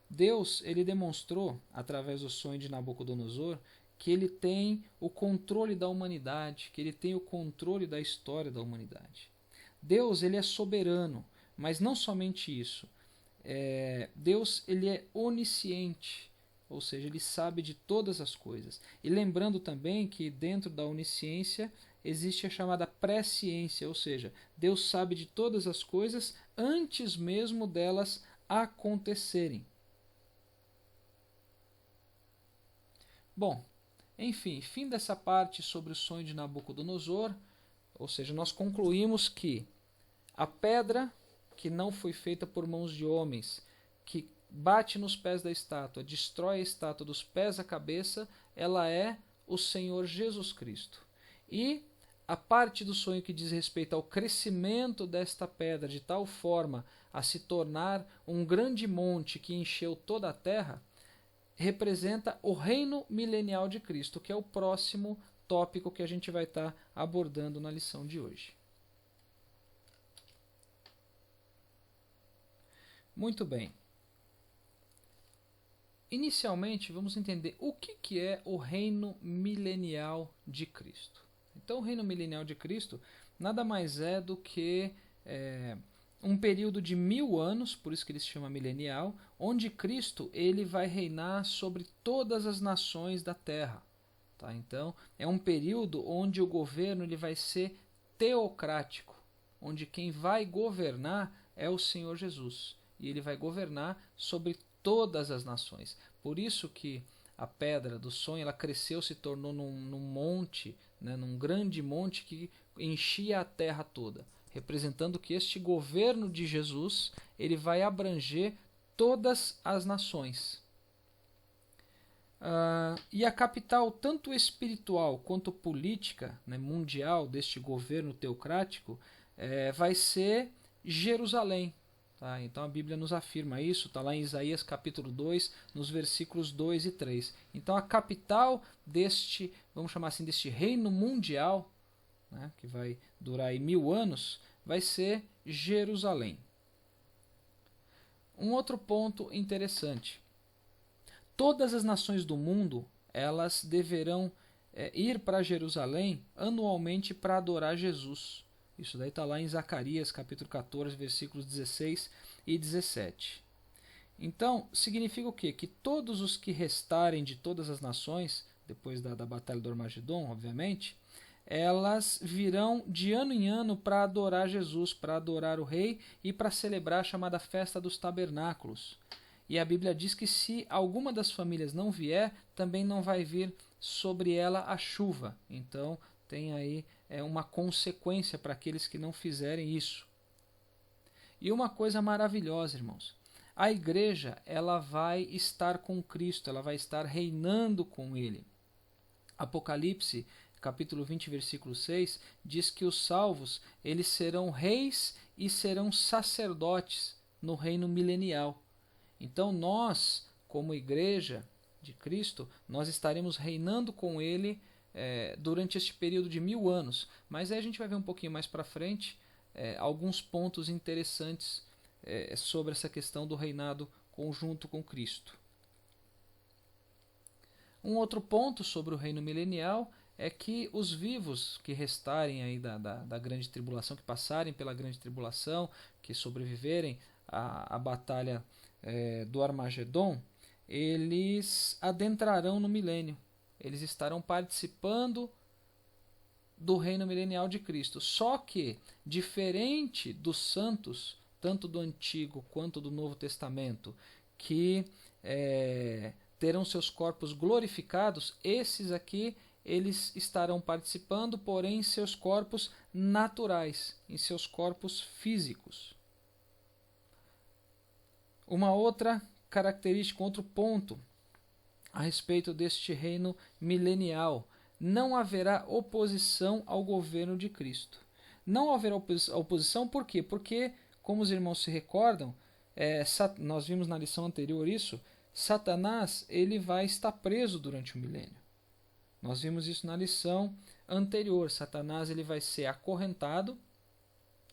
Deus ele demonstrou, através do sonho de Nabucodonosor, que ele tem o controle da humanidade, que ele tem o controle da história da humanidade. Deus ele é soberano, mas não somente isso. Deus ele é onisciente, ou seja, ele sabe de todas as coisas. E lembrando também que dentro da onisciência existe a chamada presciência, ou seja, Deus sabe de todas as coisas antes mesmo delas acontecerem. Bom, enfim, fim dessa parte sobre o sonho de Nabucodonosor, ou seja, nós concluímos que a pedra que não foi feita por mãos de homens, que bate nos pés da estátua, destrói a estátua dos pés à cabeça, ela é o Senhor Jesus Cristo. E a parte do sonho que diz respeito ao crescimento desta pedra de tal forma a se tornar um grande monte que encheu toda a terra, representa o reino milenial de Cristo, que é o próximo tópico que a gente vai estar abordando na lição de hoje. Muito bem. Inicialmente, vamos entender o que é o reino milenial de Cristo. Então, o reino milenial de Cristo nada mais é do que um período de 1000 anos, por isso que ele se chama milenial, onde Cristo ele vai reinar sobre todas as nações da terra. Tá? Então, é um período onde o governo ele vai ser teocrático, onde quem vai governar é o Senhor Jesus. E ele vai governar sobre todas as nações. Por isso que a pedra do sonho ela cresceu, se tornou num monte, né, num grande monte que enchia a terra toda, representando que este governo de Jesus ele vai abranger todas as nações. E a capital, tanto espiritual quanto política, né, mundial deste governo teocrático, vai ser Jerusalém. Tá? Então a Bíblia nos afirma isso, está lá em Isaías capítulo 2, nos versículos 2 e 3. Então a capital deste, vamos chamar assim, deste reino mundial, né, que vai durar aí 1000 anos, vai ser Jerusalém. Um outro ponto interessante. Todas as nações do mundo, elas deverão ir para Jerusalém anualmente para adorar Jesus. Isso daí está lá em Zacarias, capítulo 14, versículos 16 e 17. Então, significa o quê? Que todos os que restarem de todas as nações, depois da Batalha do Armagedon, obviamente, elas virão de ano em ano para adorar Jesus, para adorar o Rei e para celebrar a chamada Festa dos Tabernáculos. E a Bíblia diz que se alguma das famílias não vier, também não vai vir sobre ela a chuva. Então, tem aí uma consequência para aqueles que não fizerem isso. E uma coisa maravilhosa, irmãos. A igreja ela vai estar com Cristo, ela vai estar reinando com Ele. Apocalipse, capítulo 20, versículo 6, diz que os salvos eles serão reis e serão sacerdotes no reino milenial. Então nós, como igreja de Cristo, nós estaremos reinando com Ele durante este período de 1000 anos. Mas aí a gente vai ver um pouquinho mais para frente alguns pontos interessantes sobre essa questão do reinado conjunto com Cristo. Um outro ponto sobre o reino milenial é que os vivos que restarem aí da grande tribulação, que passarem pela grande tribulação, que sobreviverem à batalha do Armagedon, eles adentrarão no milênio. Eles estarão participando do reino milenial de Cristo. Só que, diferente dos santos, tanto do Antigo quanto do Novo Testamento, que terão seus corpos glorificados, esses aqui eles estarão participando, porém em seus corpos naturais, em seus corpos físicos. Uma outra característica, outro ponto a respeito deste reino milenial: não haverá oposição ao governo de Cristo. Não haverá oposição por quê? Porque, como os irmãos se recordam, nós vimos na lição anterior isso, Satanás ele vai estar preso durante o milênio. Nós vimos isso na lição anterior. Satanás ele vai ser acorrentado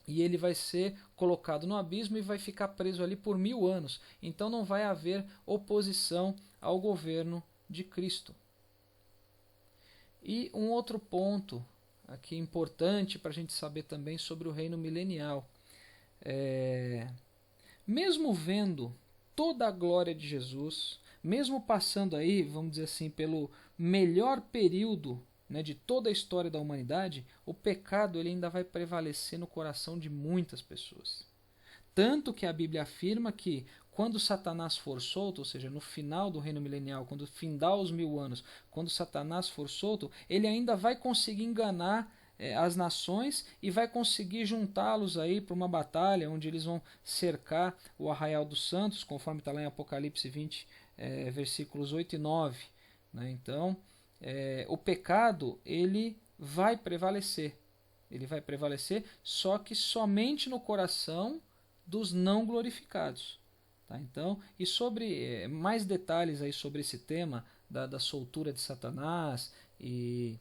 e ele vai ser colocado no abismo e vai ficar preso ali por 1000 anos. Então não vai haver oposição ao governo de Cristo. E um outro ponto aqui importante para a gente saber também sobre o reino milenial. Mesmo vendo toda a glória de Jesus, mesmo passando aí, vamos dizer assim, pelo melhor período, né, de toda a história da humanidade, o pecado ele ainda vai prevalecer no coração de muitas pessoas. Tanto que a Bíblia afirma que quando Satanás for solto, ou seja, no final do reino milenial, quando findar os 1000 anos, quando Satanás for solto, ele ainda vai conseguir enganar as nações e vai conseguir juntá-los aí para uma batalha onde eles vão cercar o arraial dos santos, conforme está lá em Apocalipse 20, versículos 8 e 9. Né? Então, o pecado ele vai prevalecer. Ele vai prevalecer, só que somente no coração dos não glorificados. Tá? Então, e sobre mais detalhes aí sobre esse tema da soltura de Satanás e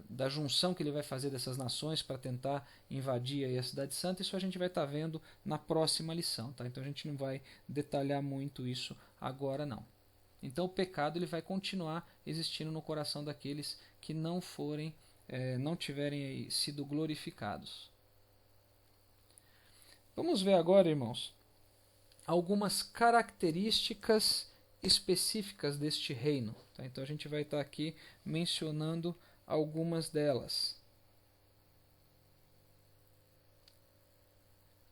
da junção que ele vai fazer dessas nações para tentar invadir aí a Cidade Santa, isso a gente vai estar vendo na próxima lição. Tá? Então a gente não vai detalhar muito isso agora não. Então o pecado ele vai continuar existindo no coração daqueles que não tiverem sido glorificados. Vamos ver agora, irmãos, algumas características específicas deste reino. Tá? Então a gente vai estar aqui mencionando algumas delas.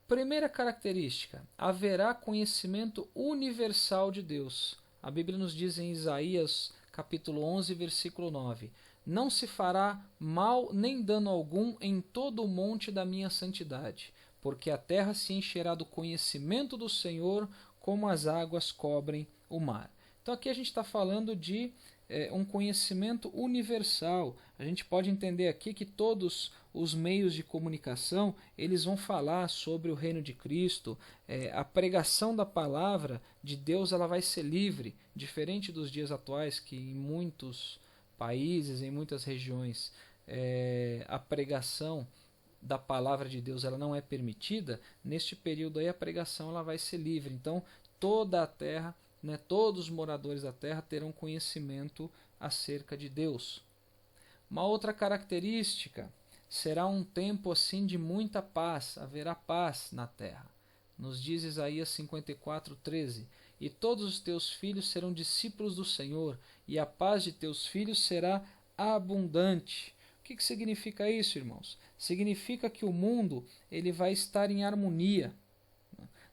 Primeira característica: haverá conhecimento universal de Deus. A Bíblia nos diz em Isaías capítulo 11, versículo 9: não se fará mal nem dano algum em todo o monte da minha santidade, porque a terra se encherá do conhecimento do Senhor, como as águas cobrem o mar. Então aqui a gente está falando de um conhecimento universal. A gente pode entender aqui que todos os meios de comunicação eles vão falar sobre o reino de Cristo. A pregação da palavra de Deus ela vai ser livre, diferente dos dias atuais que em muitos países, em muitas regiões, a pregação da palavra de Deus ela não é permitida. Neste período aí a pregação ela vai ser livre. Então toda a terra, todos os moradores da terra terão conhecimento acerca de Deus. Uma outra característica: será um tempo assim de muita paz, haverá paz na terra. Nos diz Isaías 54:13: e todos os teus filhos serão discípulos do Senhor, e a paz de teus filhos será abundante. O que significa isso, irmãos? Significa que o mundo ele vai estar em harmonia.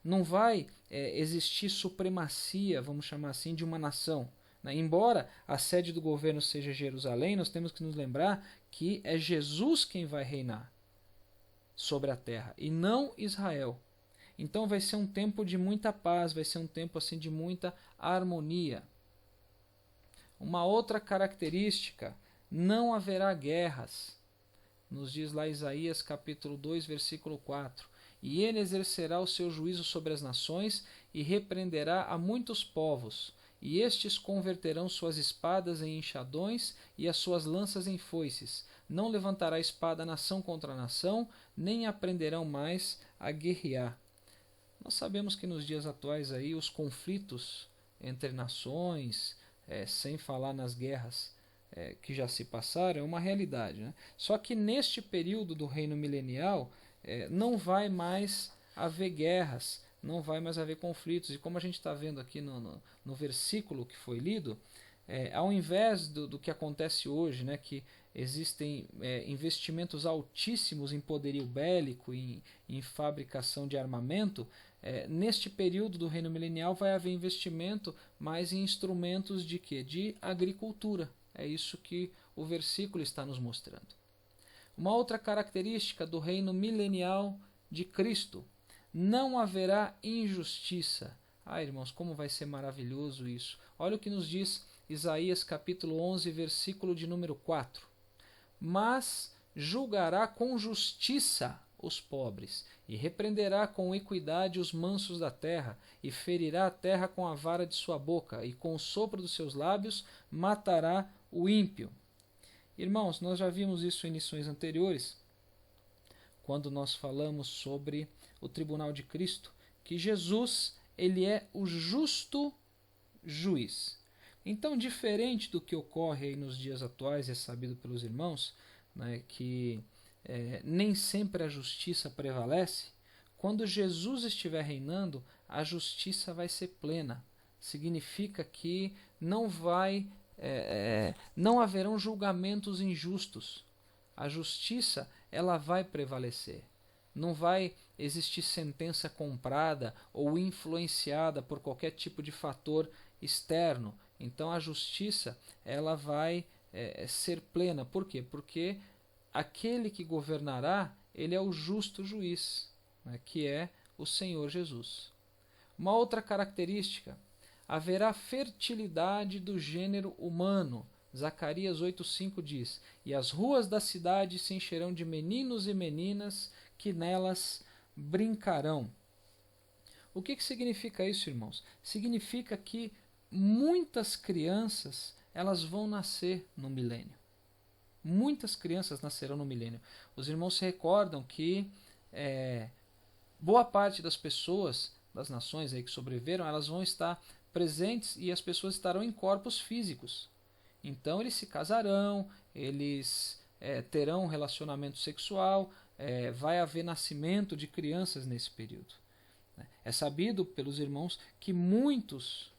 Não vai existir supremacia, vamos chamar assim, de uma nação. Embora a sede do governo seja Jerusalém, nós temos que nos lembrar que é Jesus quem vai reinar sobre a terra e não Israel. Então vai ser um tempo de muita paz, vai ser um tempo assim de muita harmonia. Uma outra característica: não haverá guerras. Nos diz lá Isaías capítulo 2, versículo 4: e ele exercerá o seu juízo sobre as nações e repreenderá a muitos povos, e estes converterão suas espadas em enxadões e as suas lanças em foices. Não levantará espada nação contra nação, nem aprenderão mais a guerrear. Nós sabemos que nos dias atuais aí os conflitos entre nações, sem falar nas guerras que já se passaram, é uma realidade. Né? Só que neste período do reino milenial não vai mais haver guerras, não vai mais haver conflitos. E como a gente está vendo aqui no versículo que foi lido, ao invés do que acontece hoje, né, que existem investimentos altíssimos em poderio bélico, em fabricação de armamento, neste período do reino milenial vai haver investimento mais em instrumentos de quê? De agricultura. É isso que o versículo está nos mostrando. Uma outra característica do reino milenial de Cristo: não haverá injustiça. Irmãos, como vai ser maravilhoso isso. Olha o que nos diz Isaías capítulo 11, versículo de número 4. Mas julgará com justiça os pobres, e repreenderá com equidade os mansos da terra, e ferirá a terra com a vara de sua boca, e com o sopro dos seus lábios matará o ímpio. Irmãos, nós já vimos isso em lições anteriores, quando nós falamos sobre o tribunal de Cristo, que Jesus ele é o justo juiz. Então, diferente do que ocorre aí nos dias atuais, é sabido pelos irmãos, né, que nem sempre a justiça prevalece. Quando Jesus estiver reinando, a justiça vai ser plena. Significa que não haverão julgamentos injustos. A justiça ela vai prevalecer. Não vai existir sentença comprada ou influenciada por qualquer tipo de fator externo. Então a justiça ela vai ser plena. Por quê? Porque aquele que governará, ele é o justo juiz, né, que é o Senhor Jesus. Uma outra característica: haverá fertilidade do gênero humano. Zacarias 8,5 diz: E as ruas da cidade se encherão de meninos e meninas que nelas brincarão. O que significa isso, irmãos? Significa que muitas crianças elas vão nascer no milênio. Muitas crianças nascerão no milênio. Os irmãos se recordam que boa parte das pessoas, das nações aí que sobreviveram, elas vão estar presentes e as pessoas estarão em corpos físicos. Então eles se casarão, eles terão um relacionamento sexual, vai haver nascimento de crianças nesse período. É sabido pelos irmãos que muitos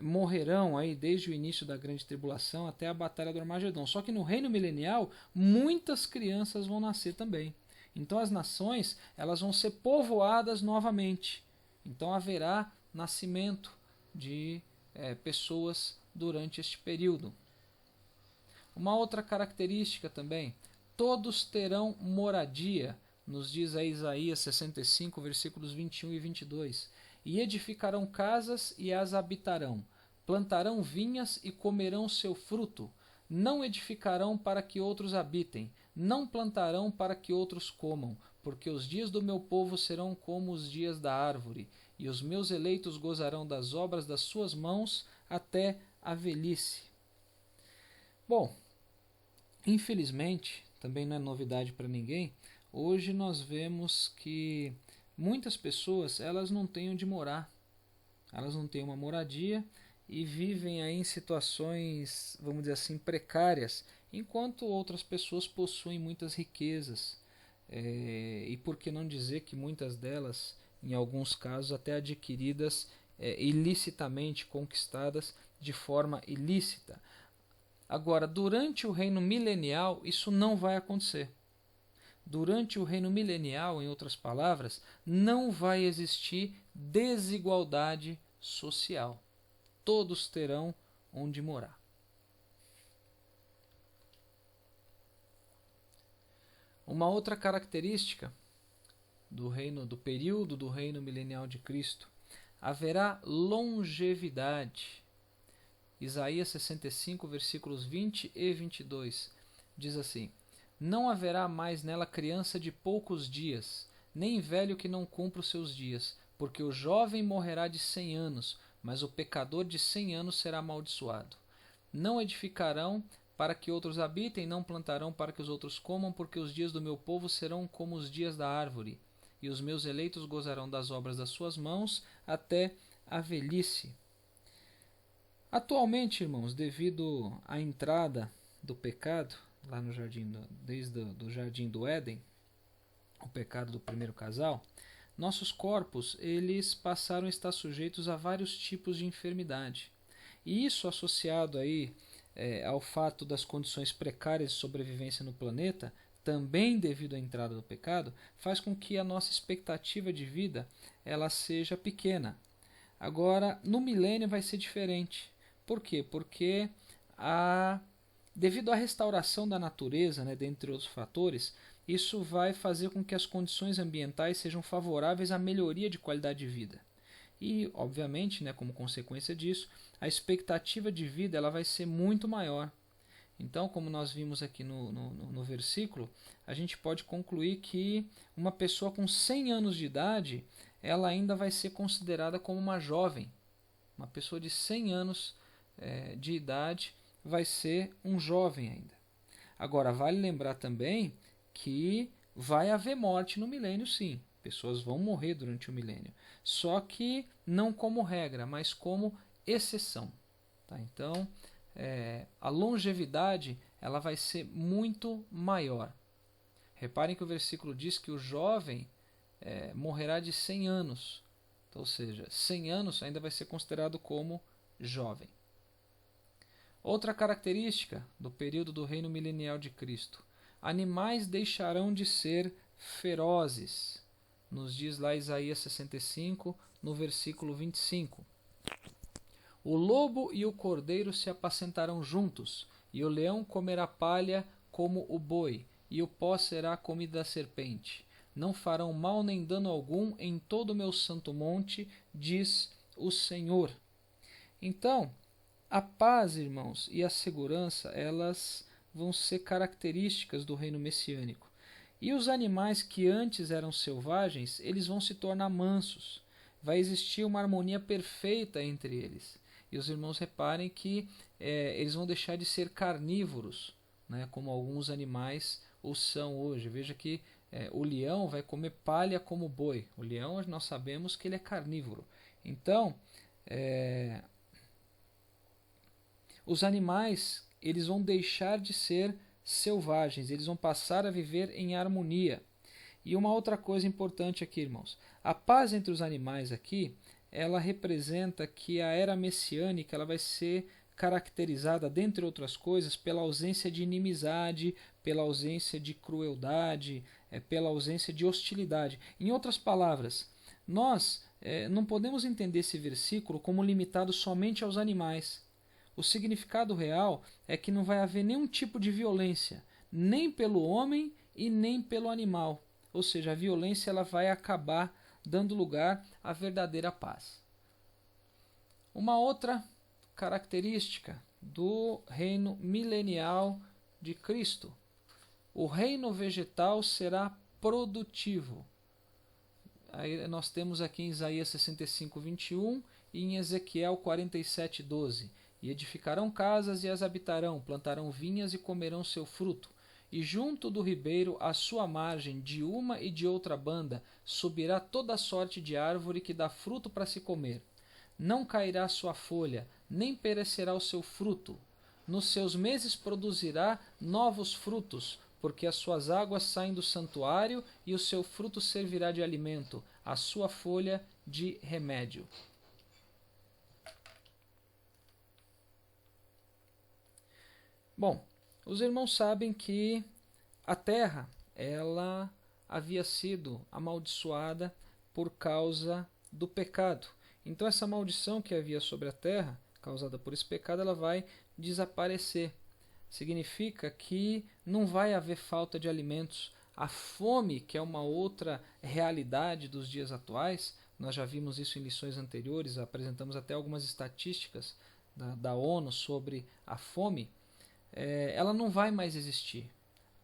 morrerão aí desde o início da grande tribulação até a batalha do Armagedon. Só que no reino milenial, muitas crianças vão nascer também. Então as nações elas vão ser povoadas novamente. Então haverá nascimento de pessoas durante este período. Uma outra característica também, todos terão moradia, nos diz aí Isaías 65, versículos 21 e 22. E edificarão casas e as habitarão, plantarão vinhas e comerão seu fruto. Não edificarão para que outros habitem, não plantarão para que outros comam, porque os dias do meu povo serão como os dias da árvore, e os meus eleitos gozarão das obras das suas mãos até a velhice. Bom, infelizmente, também não é novidade para ninguém, hoje nós vemos que muitas pessoas elas não têm onde morar, elas não têm uma moradia e vivem aí em situações, vamos dizer assim, precárias, enquanto outras pessoas possuem muitas riquezas. E por que não dizer que muitas delas, em alguns casos, até adquiridas ilicitamente, conquistadas de forma ilícita. Agora, durante o reino milenial, isso não vai acontecer. Durante o reino milenial, em outras palavras, não vai existir desigualdade social. Todos terão onde morar. Uma outra característica do período do reino milenial de Cristo, haverá longevidade. Isaías 65, versículos 20 e 22, diz assim: Não haverá mais nela criança de poucos dias, nem velho que não cumpra os seus dias, porque o jovem morrerá de 100 anos, mas o pecador de 100 anos será amaldiçoado. Não edificarão para que outros habitem, não plantarão para que os outros comam, porque os dias do meu povo serão como os dias da árvore, e os meus eleitos gozarão das obras das suas mãos até a velhice. Atualmente, irmãos, devido à entrada do pecado, lá no jardim, desde o jardim do Éden, o pecado do primeiro casal, nossos corpos eles passaram a estar sujeitos a vários tipos de enfermidade. E isso associado aí ao fato das condições precárias de sobrevivência no planeta, também devido à entrada do pecado, faz com que a nossa expectativa de vida ela seja pequena. Agora, no milênio vai ser diferente. Por quê? Porque devido à restauração da natureza, dentre outros fatores, isso vai fazer com que as condições ambientais sejam favoráveis à melhoria de qualidade de vida. E, obviamente, como consequência disso, a expectativa de vida ela vai ser muito maior. Então, como nós vimos aqui no versículo, a gente pode concluir que uma pessoa com 100 anos de idade, ela ainda vai ser considerada como uma jovem. Uma pessoa de 100 anos de idade vai ser um jovem ainda. Agora, vale lembrar também que vai haver morte no milênio, sim. Pessoas vão morrer durante o milênio. Só que não como regra, mas como exceção. Tá? Então, a longevidade ela vai ser muito maior. Reparem que o versículo diz que o jovem morrerá de 100 anos. Então, ou seja, 100 anos ainda vai ser considerado como jovem. Outra característica do período do reino milenial de Cristo: animais deixarão de ser ferozes. Nos diz lá Isaías 65, no versículo 25. O lobo e o cordeiro se apacentarão juntos, e o leão comerá palha como o boi, e o pó será a comida da serpente. Não farão mal nem dano algum em todo o meu santo monte, diz o Senhor. Então, A paz, irmãos, e a segurança, elas vão ser características do reino messiânico. E os animais que antes eram selvagens, eles vão se tornar mansos. Vai existir uma harmonia perfeita entre eles. E os irmãos reparem que eles vão deixar de ser carnívoros, né, como alguns animais o são hoje. Veja que o leão vai comer palha como boi. O leão, nós sabemos que ele é carnívoro. Então, os animais, eles vão deixar de ser selvagens, eles vão passar a viver em harmonia. E uma outra coisa importante aqui, irmãos, a paz entre os animais aqui, ela representa que a era messiânica ela vai ser caracterizada, dentre outras coisas, pela ausência de inimizade, pela ausência de crueldade, pela ausência de hostilidade. Em outras palavras, nós não podemos entender esse versículo como limitado somente aos animais. O significado real é que não vai haver nenhum tipo de violência, nem pelo homem e nem pelo animal. Ou seja, a violência ela vai acabar dando lugar à verdadeira paz. Uma outra característica do reino milenial de Cristo: o reino vegetal será produtivo. Aí nós temos aqui em Isaías 65:21 e em Ezequiel 47:12. E edificarão casas e as habitarão, plantarão vinhas e comerão seu fruto. E junto do ribeiro, à sua margem, de uma e de outra banda, subirá toda sorte de árvore que dá fruto para se comer. Não cairá sua folha, nem perecerá o seu fruto. Nos seus meses produzirá novos frutos, porque as suas águas saem do santuário e o seu fruto servirá de alimento, a sua folha de remédio. Bom, os irmãos sabem que a terra ela havia sido amaldiçoada por causa do pecado. Então essa maldição que havia sobre a terra, causada por esse pecado, ela vai desaparecer. Significa que não vai haver falta de alimentos. A fome, que é uma outra realidade dos dias atuais, nós já vimos isso em lições anteriores, apresentamos até algumas estatísticas da ONU sobre a fome. Ela não vai mais existir.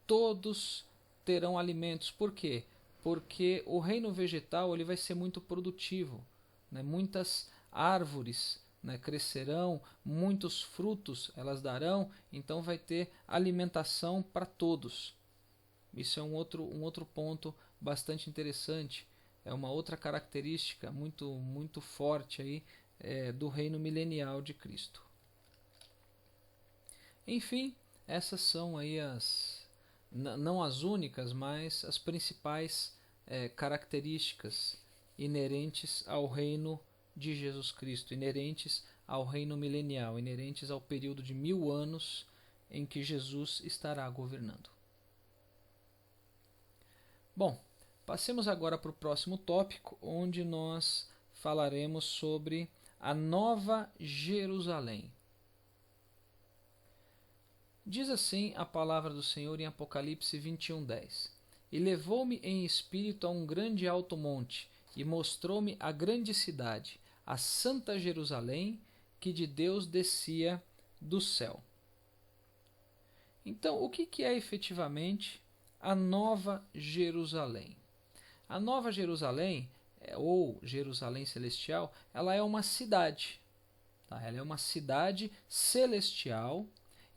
Todos terão alimentos. Por quê? Porque o reino vegetal ele vai ser muito produtivo. Né? Muitas árvores crescerão, muitos frutos elas darão, então vai ter alimentação para todos. Isso é um outro ponto bastante interessante. É uma outra característica muito forte aí, do reino milenial de Cristo. Enfim, essas são aí não as únicas, mas as principais características inerentes ao reino de Jesus Cristo, inerentes ao reino milenial, inerentes ao período de 1000 anos em que Jesus estará governando. Bom, passemos agora para o próximo tópico, onde nós falaremos sobre a Nova Jerusalém. Diz assim a palavra do Senhor em Apocalipse 21:10. E levou-me em espírito a um grande alto monte, e mostrou-me a grande cidade, a santa Jerusalém, que de Deus descia do céu. Então, o que é efetivamente a Nova Jerusalém? A Nova Jerusalém, ou Jerusalém Celestial, ela é uma cidade. Tá? Ela é uma cidade celestial,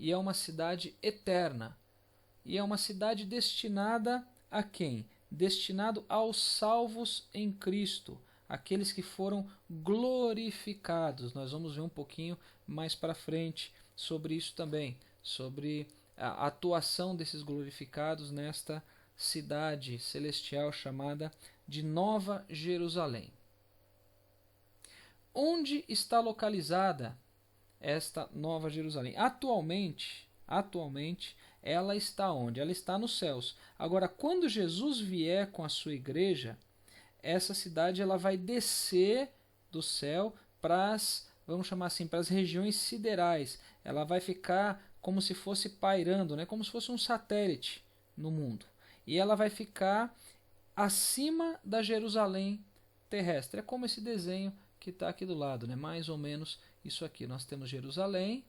e é uma cidade eterna. E é uma cidade destinada a quem? Destinado aos salvos em Cristo, aqueles que foram glorificados. Nós vamos ver um pouquinho mais para frente sobre isso também, sobre a atuação desses glorificados nesta cidade celestial chamada de Nova Jerusalém. Onde está localizada esta Nova Jerusalém? Atualmente ela está onde? Ela está nos céus. Agora, quando Jesus vier com a sua igreja, essa cidade ela vai descer do céu para as, vamos chamar assim, para as regiões siderais. Ela vai ficar como se fosse pairando, né? Como se fosse um satélite no mundo. E ela vai ficar acima da Jerusalém terrestre. É como esse desenho que está aqui do lado, né? Mais ou menos isso aqui. Nós temos Jerusalém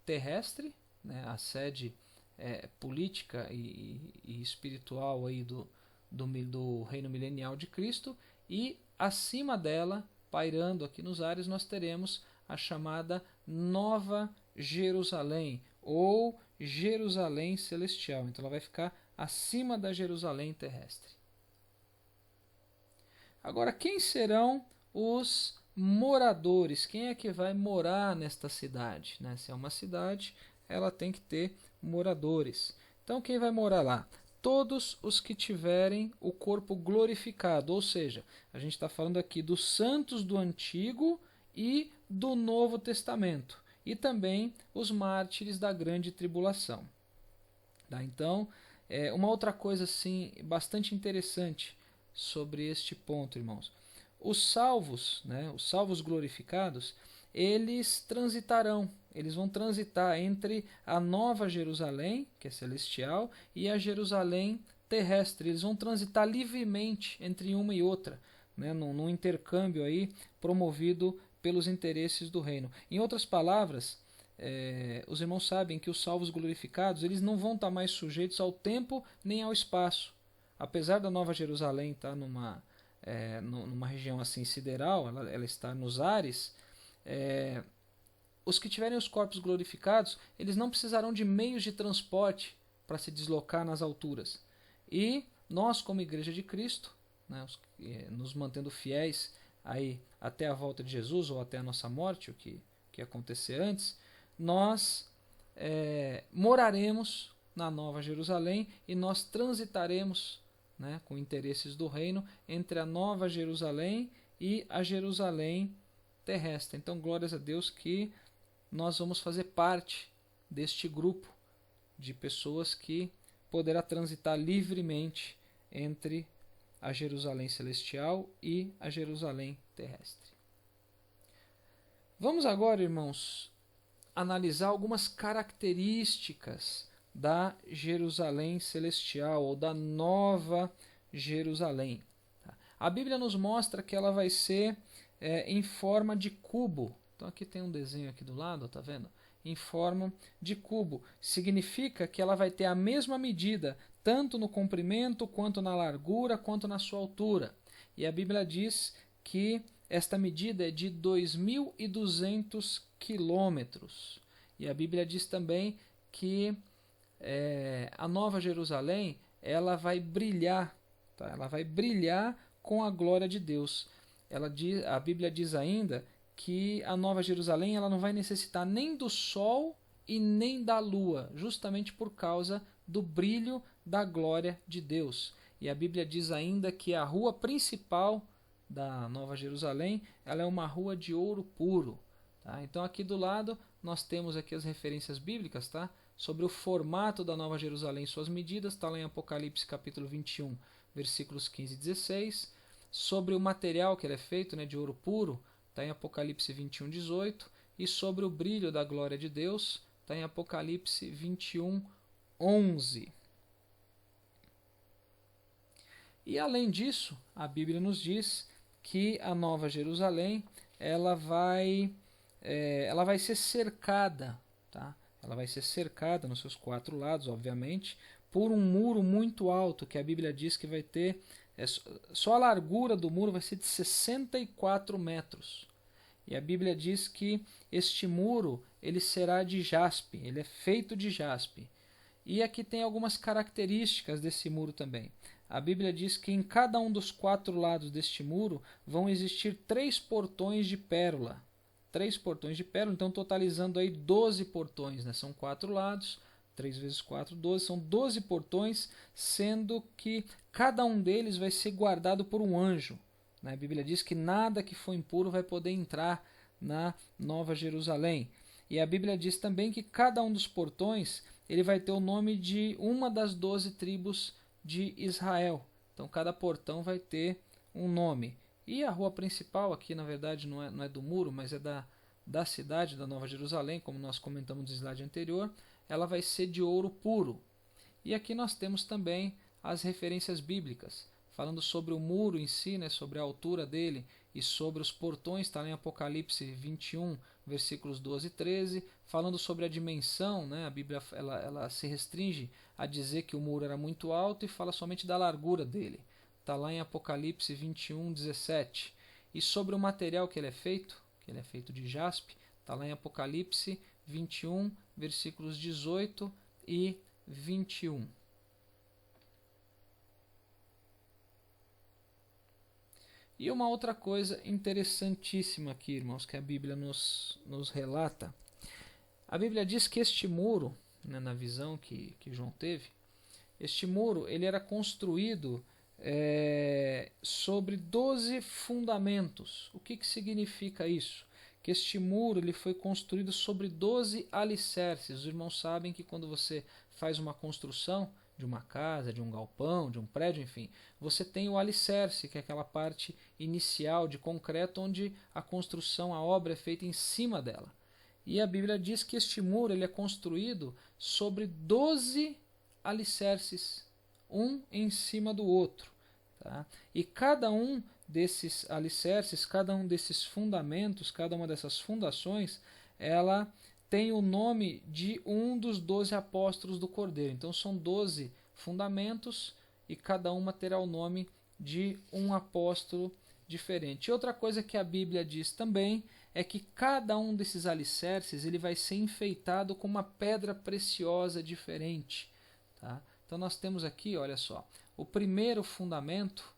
terrestre, né, a sede política e espiritual aí do reino milenial de Cristo, e acima dela, pairando aqui nos ares, nós teremos a chamada Nova Jerusalém, ou Jerusalém celestial. Então ela vai ficar acima da Jerusalém terrestre. Agora, quem serão os moradores? Quem é que vai morar nesta cidade? Né? Se é uma cidade, ela tem que ter moradores. Então, quem vai morar lá? Todos os que tiverem o corpo glorificado, ou seja, a gente está falando aqui dos santos do Antigo e do Novo Testamento, e também os mártires da grande tribulação. Tá? Então, uma outra coisa assim, bastante interessante sobre este ponto, irmãos. Os salvos, né, os salvos glorificados, eles transitarão, eles vão transitar entre a Nova Jerusalém, que é celestial, e a Jerusalém terrestre. Eles vão transitar livremente entre uma e outra, né, num intercâmbio aí promovido pelos interesses do reino. Em outras palavras, os irmãos sabem que os salvos glorificados, eles não vão estar mais sujeitos ao tempo nem ao espaço. Apesar da Nova Jerusalém estar numa região assim sideral, ela está nos ares, os que tiverem os corpos glorificados, eles não precisarão de meios de transporte para se deslocar nas alturas. E nós, como Igreja de Cristo, né, nos mantendo fiéis aí até a volta de Jesus ou até a nossa morte, o que acontecer antes, nós moraremos na Nova Jerusalém e nós transitaremos, né, com interesses do reino entre a Nova Jerusalém e a Jerusalém terrestre. Então, glórias a Deus que nós vamos fazer parte deste grupo de pessoas que poderá transitar livremente entre a Jerusalém celestial e a Jerusalém terrestre. Vamos agora, irmãos, analisar algumas características da Jerusalém celestial ou da Nova Jerusalém. A Bíblia nos mostra que ela vai ser em forma de cubo. Então aqui tem um desenho aqui do lado, tá vendo? Em forma de cubo. Significa que ela vai ter a mesma medida, tanto no comprimento, quanto na largura, quanto na sua altura. E a Bíblia diz que esta medida é de 2.200 quilômetros. E a Bíblia diz também que a Nova Jerusalém, ela vai brilhar, tá? Ela vai brilhar com a glória de Deus. A Bíblia diz ainda que a Nova Jerusalém, ela não vai necessitar nem do sol e nem da lua, justamente por causa do brilho da glória de Deus. E a Bíblia diz ainda que a rua principal da Nova Jerusalém, ela é uma rua de ouro puro. Tá? Então aqui do lado nós temos aqui as referências bíblicas, tá? Sobre o formato da Nova Jerusalém e suas medidas, está lá em Apocalipse capítulo 21, versículos 15 e 16. Sobre o material que ele é feito, né, de ouro puro, está em Apocalipse 21, 18. E sobre o brilho da glória de Deus, está em Apocalipse 21, 11. E além disso, a Bíblia nos diz que a Nova Jerusalém ela vai ser cercada, tá? Ela vai ser cercada nos seus 4 lados, obviamente, por um muro muito alto, que a Bíblia diz que vai ter, só a largura do muro vai ser de 64 metros. E a Bíblia diz que este muro ele será de jaspe, ele é feito de jaspe. E aqui tem algumas características desse muro também. A Bíblia diz que em cada um dos 4 lados deste muro vão existir 3 portões de pérola. 3 portões de pérola, então totalizando aí 12 portões, né? São 4 lados, 3 vezes 4, 12, são 12 portões, sendo que cada um deles vai ser guardado por um anjo. Né? A Bíblia diz que nada que for impuro vai poder entrar na Nova Jerusalém. E a Bíblia diz também que cada um dos portões ele vai ter o nome de uma das 12 tribos de Israel. Então cada portão vai ter um nome. E a rua principal aqui, na verdade, não é do muro, mas é da cidade da Nova Jerusalém, como nós comentamos no slide anterior, ela vai ser de ouro puro. E aqui nós temos também as referências bíblicas, falando sobre o muro em si, né, sobre a altura dele, e sobre os portões, está lá em Apocalipse 21, versículos 12 e 13, falando sobre a dimensão, né? A Bíblia ela se restringe a dizer que o muro era muito alto e fala somente da largura dele. Está lá em Apocalipse 21, 17. E sobre o material que ele é feito de jaspe, está lá em Apocalipse 21, versículos 18 e 21. E uma outra coisa interessantíssima aqui, irmãos, que a Bíblia nos relata. A Bíblia diz que este muro, né, na visão que João teve, este muro ele era construído sobre 12 fundamentos. O que significa isso? Que este muro ele foi construído sobre 12 alicerces. Os irmãos sabem que quando você faz uma construção de uma casa, de um galpão, de um prédio, enfim, você tem o alicerce, que é aquela parte inicial de concreto onde a construção, a obra é feita em cima dela. E a Bíblia diz que este muro ele é construído sobre 12 alicerces, um em cima do outro. Tá? E cada um desses alicerces, cada um desses fundamentos, cada uma dessas fundações, ela tem o nome de um dos 12 apóstolos do Cordeiro. Então são 12 fundamentos e cada uma terá o nome de um apóstolo diferente. E outra coisa que a Bíblia diz também é que cada um desses alicerces ele vai ser enfeitado com uma pedra preciosa diferente. Tá? Então nós temos aqui, olha só, o primeiro fundamento.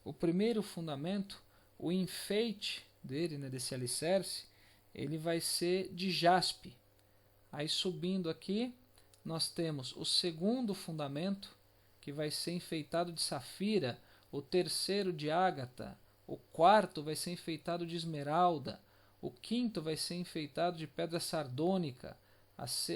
O primeiro fundamento, o enfeite dele, né, desse alicerce, ele vai ser de jaspe. Aí subindo aqui, nós temos o segundo fundamento, que vai ser enfeitado de safira, o terceiro de ágata, o quarto vai ser enfeitado de esmeralda, o quinto vai ser enfeitado de pedra sardônica,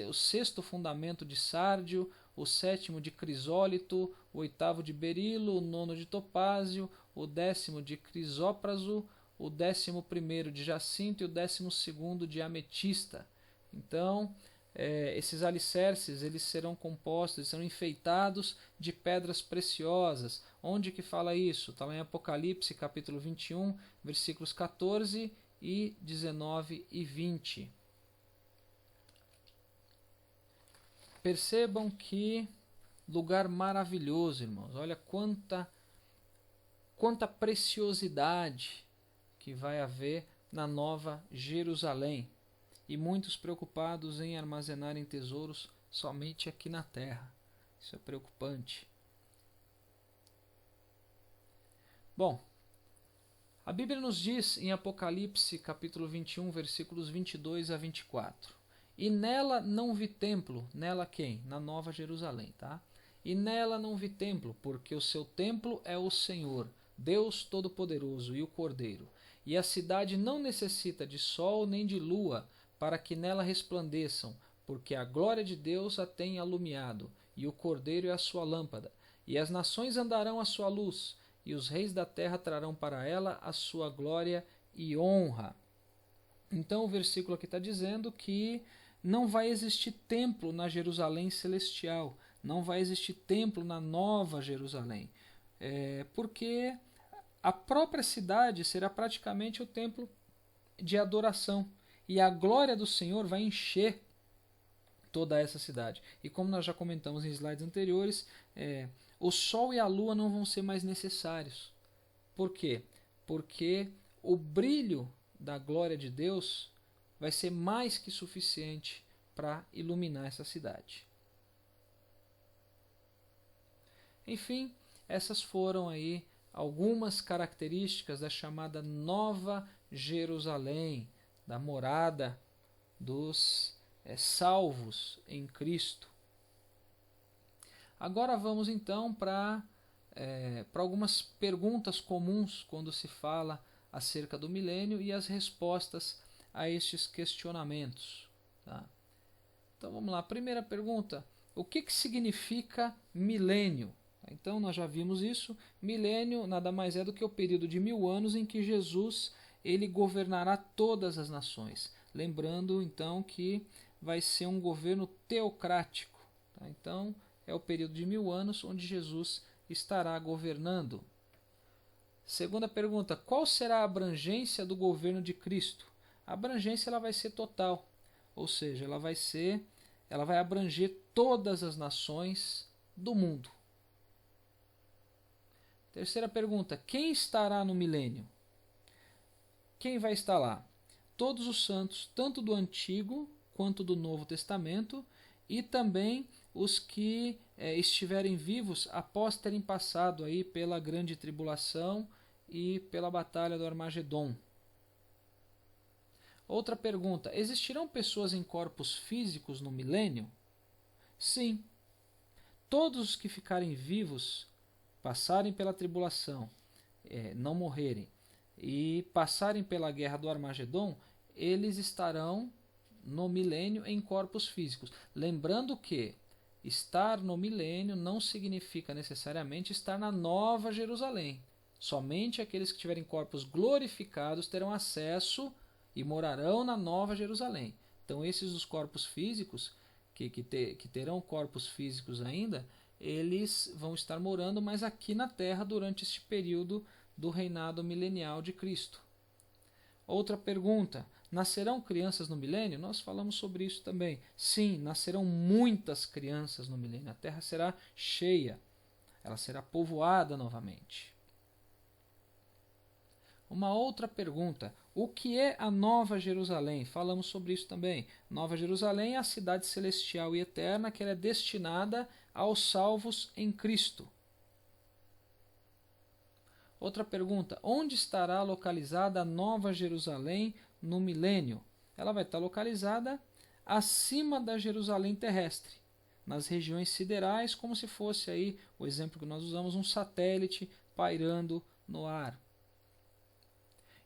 o sexto fundamento de sárdio, o sétimo de crisólito, o oitavo de berilo, o nono de topázio, o décimo de crisópraso, o 11º de jacinto e o 12º de ametista. Então, esses alicerces eles serão compostos, eles serão enfeitados de pedras preciosas. Onde que fala isso? Está lá em Apocalipse, capítulo 21, versículos 14 e 19 e 20. Percebam que lugar maravilhoso, irmãos. Olha quanta preciosidade que vai haver na Nova Jerusalém. E muitos preocupados em armazenarem tesouros somente aqui na terra. Isso é preocupante. Bom, a Bíblia nos diz em Apocalipse capítulo 21, versículos 22 a 24. E nela não vi templo. Nela quem? Na Nova Jerusalém, tá? E nela não vi templo, porque o seu templo é o Senhor, Deus Todo-Poderoso e o Cordeiro. E a cidade não necessita de sol nem de lua, para que nela resplandeçam, porque a glória de Deus a tem alumiado, e o Cordeiro é a sua lâmpada. E as nações andarão à sua luz, e os reis da terra trarão para ela a sua glória e honra. Então o versículo aqui está dizendo que não vai existir templo na Jerusalém celestial, não vai existir templo na Nova Jerusalém, porque a própria cidade será praticamente o templo de adoração, e a glória do Senhor vai encher toda essa cidade. E como nós já comentamos em slides anteriores, o sol e a lua não vão ser mais necessários. Por quê? Porque o brilho da glória de Deus vai ser mais que suficiente para iluminar essa cidade. Enfim, essas foram aí algumas características da chamada Nova Jerusalém, da morada dos salvos em Cristo. Agora vamos então para algumas perguntas comuns quando se fala acerca do milênio e as respostas a estes questionamentos. Tá? Então vamos lá, primeira pergunta, o que significa milênio? Então nós já vimos isso, milênio nada mais é do que o período de 1000 anos em que Jesus ele governará todas as nações. Lembrando então que vai ser um governo teocrático. Tá? Então é o período de 1000 anos onde Jesus estará governando. Segunda pergunta, qual será a abrangência do governo de Cristo? A abrangência ela vai ser total, ou seja, ela vai abranger todas as nações do mundo. Terceira pergunta, quem estará no milênio? Quem vai estar lá? Todos os santos, tanto do Antigo quanto do Novo Testamento, e também os que estiverem vivos após terem passado aí pela grande tribulação e pela batalha do Armagedon. Outra pergunta, existirão pessoas em corpos físicos no milênio? Sim. Todos os que ficarem vivos, passarem pela tribulação, não morrerem, e passarem pela guerra do Armagedon, eles estarão no milênio em corpos físicos. Lembrando que estar no milênio não significa necessariamente estar na Nova Jerusalém. Somente aqueles que tiverem corpos glorificados terão acesso e morarão na Nova Jerusalém. Então esses dos corpos físicos, que terão corpos físicos ainda, eles vão estar morando mais aqui na Terra durante este período do reinado milenial de Cristo. Outra pergunta, nascerão crianças no milênio? Nós falamos sobre isso também. Sim, nascerão muitas crianças no milênio. A Terra será cheia, ela será povoada novamente. Uma outra pergunta, o que é a Nova Jerusalém? Falamos sobre isso também. Nova Jerusalém é a cidade celestial e eterna que ela é destinada aos salvos em Cristo. Outra pergunta, onde estará localizada a Nova Jerusalém no milênio? Ela vai estar localizada acima da Jerusalém terrestre, nas regiões siderais, como se fosse aí, o exemplo que nós usamos, um satélite pairando no ar.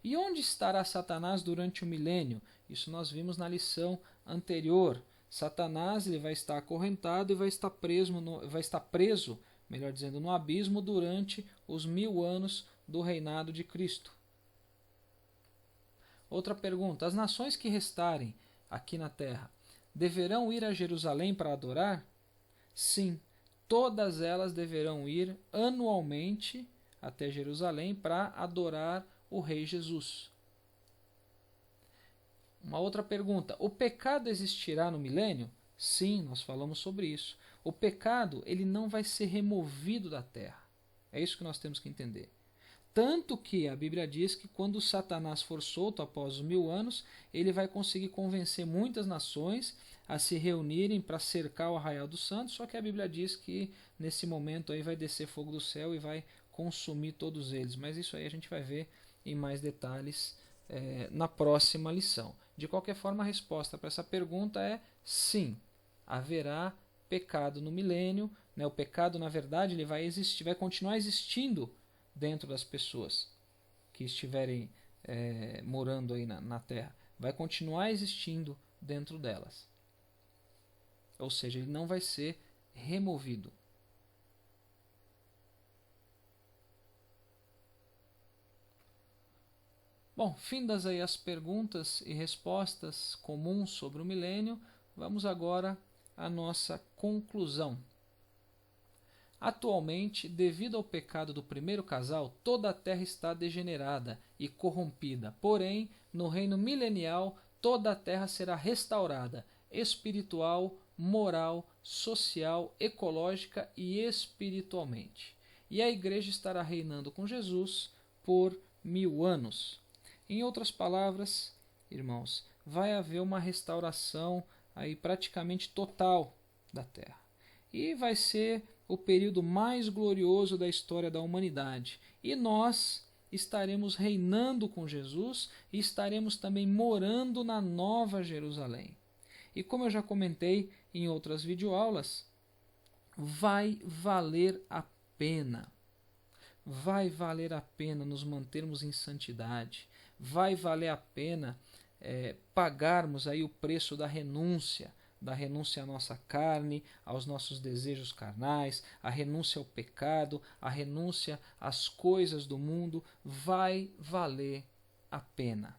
E onde estará Satanás durante o milênio? Isso nós vimos na lição anterior. Satanás ele vai estar acorrentado e vai estar preso, melhor dizendo, no abismo durante os 1000 anos do reinado de Cristo. Outra pergunta, as nações que restarem aqui na terra deverão ir a Jerusalém para adorar? Sim, todas elas deverão ir anualmente até Jerusalém para adorar o Rei Jesus. Uma outra pergunta, o pecado existirá no milênio? Sim, nós falamos sobre isso. O pecado ele não vai ser removido da terra. É isso que nós temos que entender. Tanto que a Bíblia diz que quando Satanás for solto após os 1000 anos, ele vai conseguir convencer muitas nações a se reunirem para cercar o arraial dos santos, só que a Bíblia diz que nesse momento aí vai descer fogo do céu e vai consumir todos eles. Mas isso aí a gente vai ver em mais detalhes na próxima lição. De qualquer forma, a resposta para essa pergunta é sim, haverá pecado no milênio. Né? O pecado, na verdade, ele vai continuar existindo dentro das pessoas que estiverem morando aí na Terra. Vai continuar existindo dentro delas. Ou seja, ele não vai ser removido. Bom, findas aí as perguntas e respostas comuns sobre o milênio, vamos agora à nossa conclusão. Atualmente, devido ao pecado do primeiro casal, toda a terra está degenerada e corrompida. Porém, no reino milenial, toda a terra será restaurada, espiritual, moral, social, ecológica e espiritualmente. E a igreja estará reinando com Jesus por 1000 anos. Em outras palavras, irmãos, vai haver uma restauração aí praticamente total da terra. E vai ser o período mais glorioso da história da humanidade. E nós estaremos reinando com Jesus e estaremos também morando na Nova Jerusalém. E como eu já comentei em outras videoaulas, vai valer a pena. Vai valer a pena nos mantermos em santidade. Vai valer a pena pagarmos aí o preço da renúncia à nossa carne, aos nossos desejos carnais, a renúncia ao pecado, a renúncia às coisas do mundo, vai valer a pena.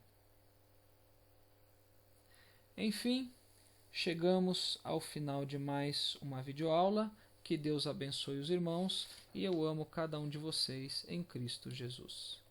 Enfim, chegamos ao final de mais uma videoaula. Que Deus abençoe os irmãos e eu amo cada um de vocês em Cristo Jesus.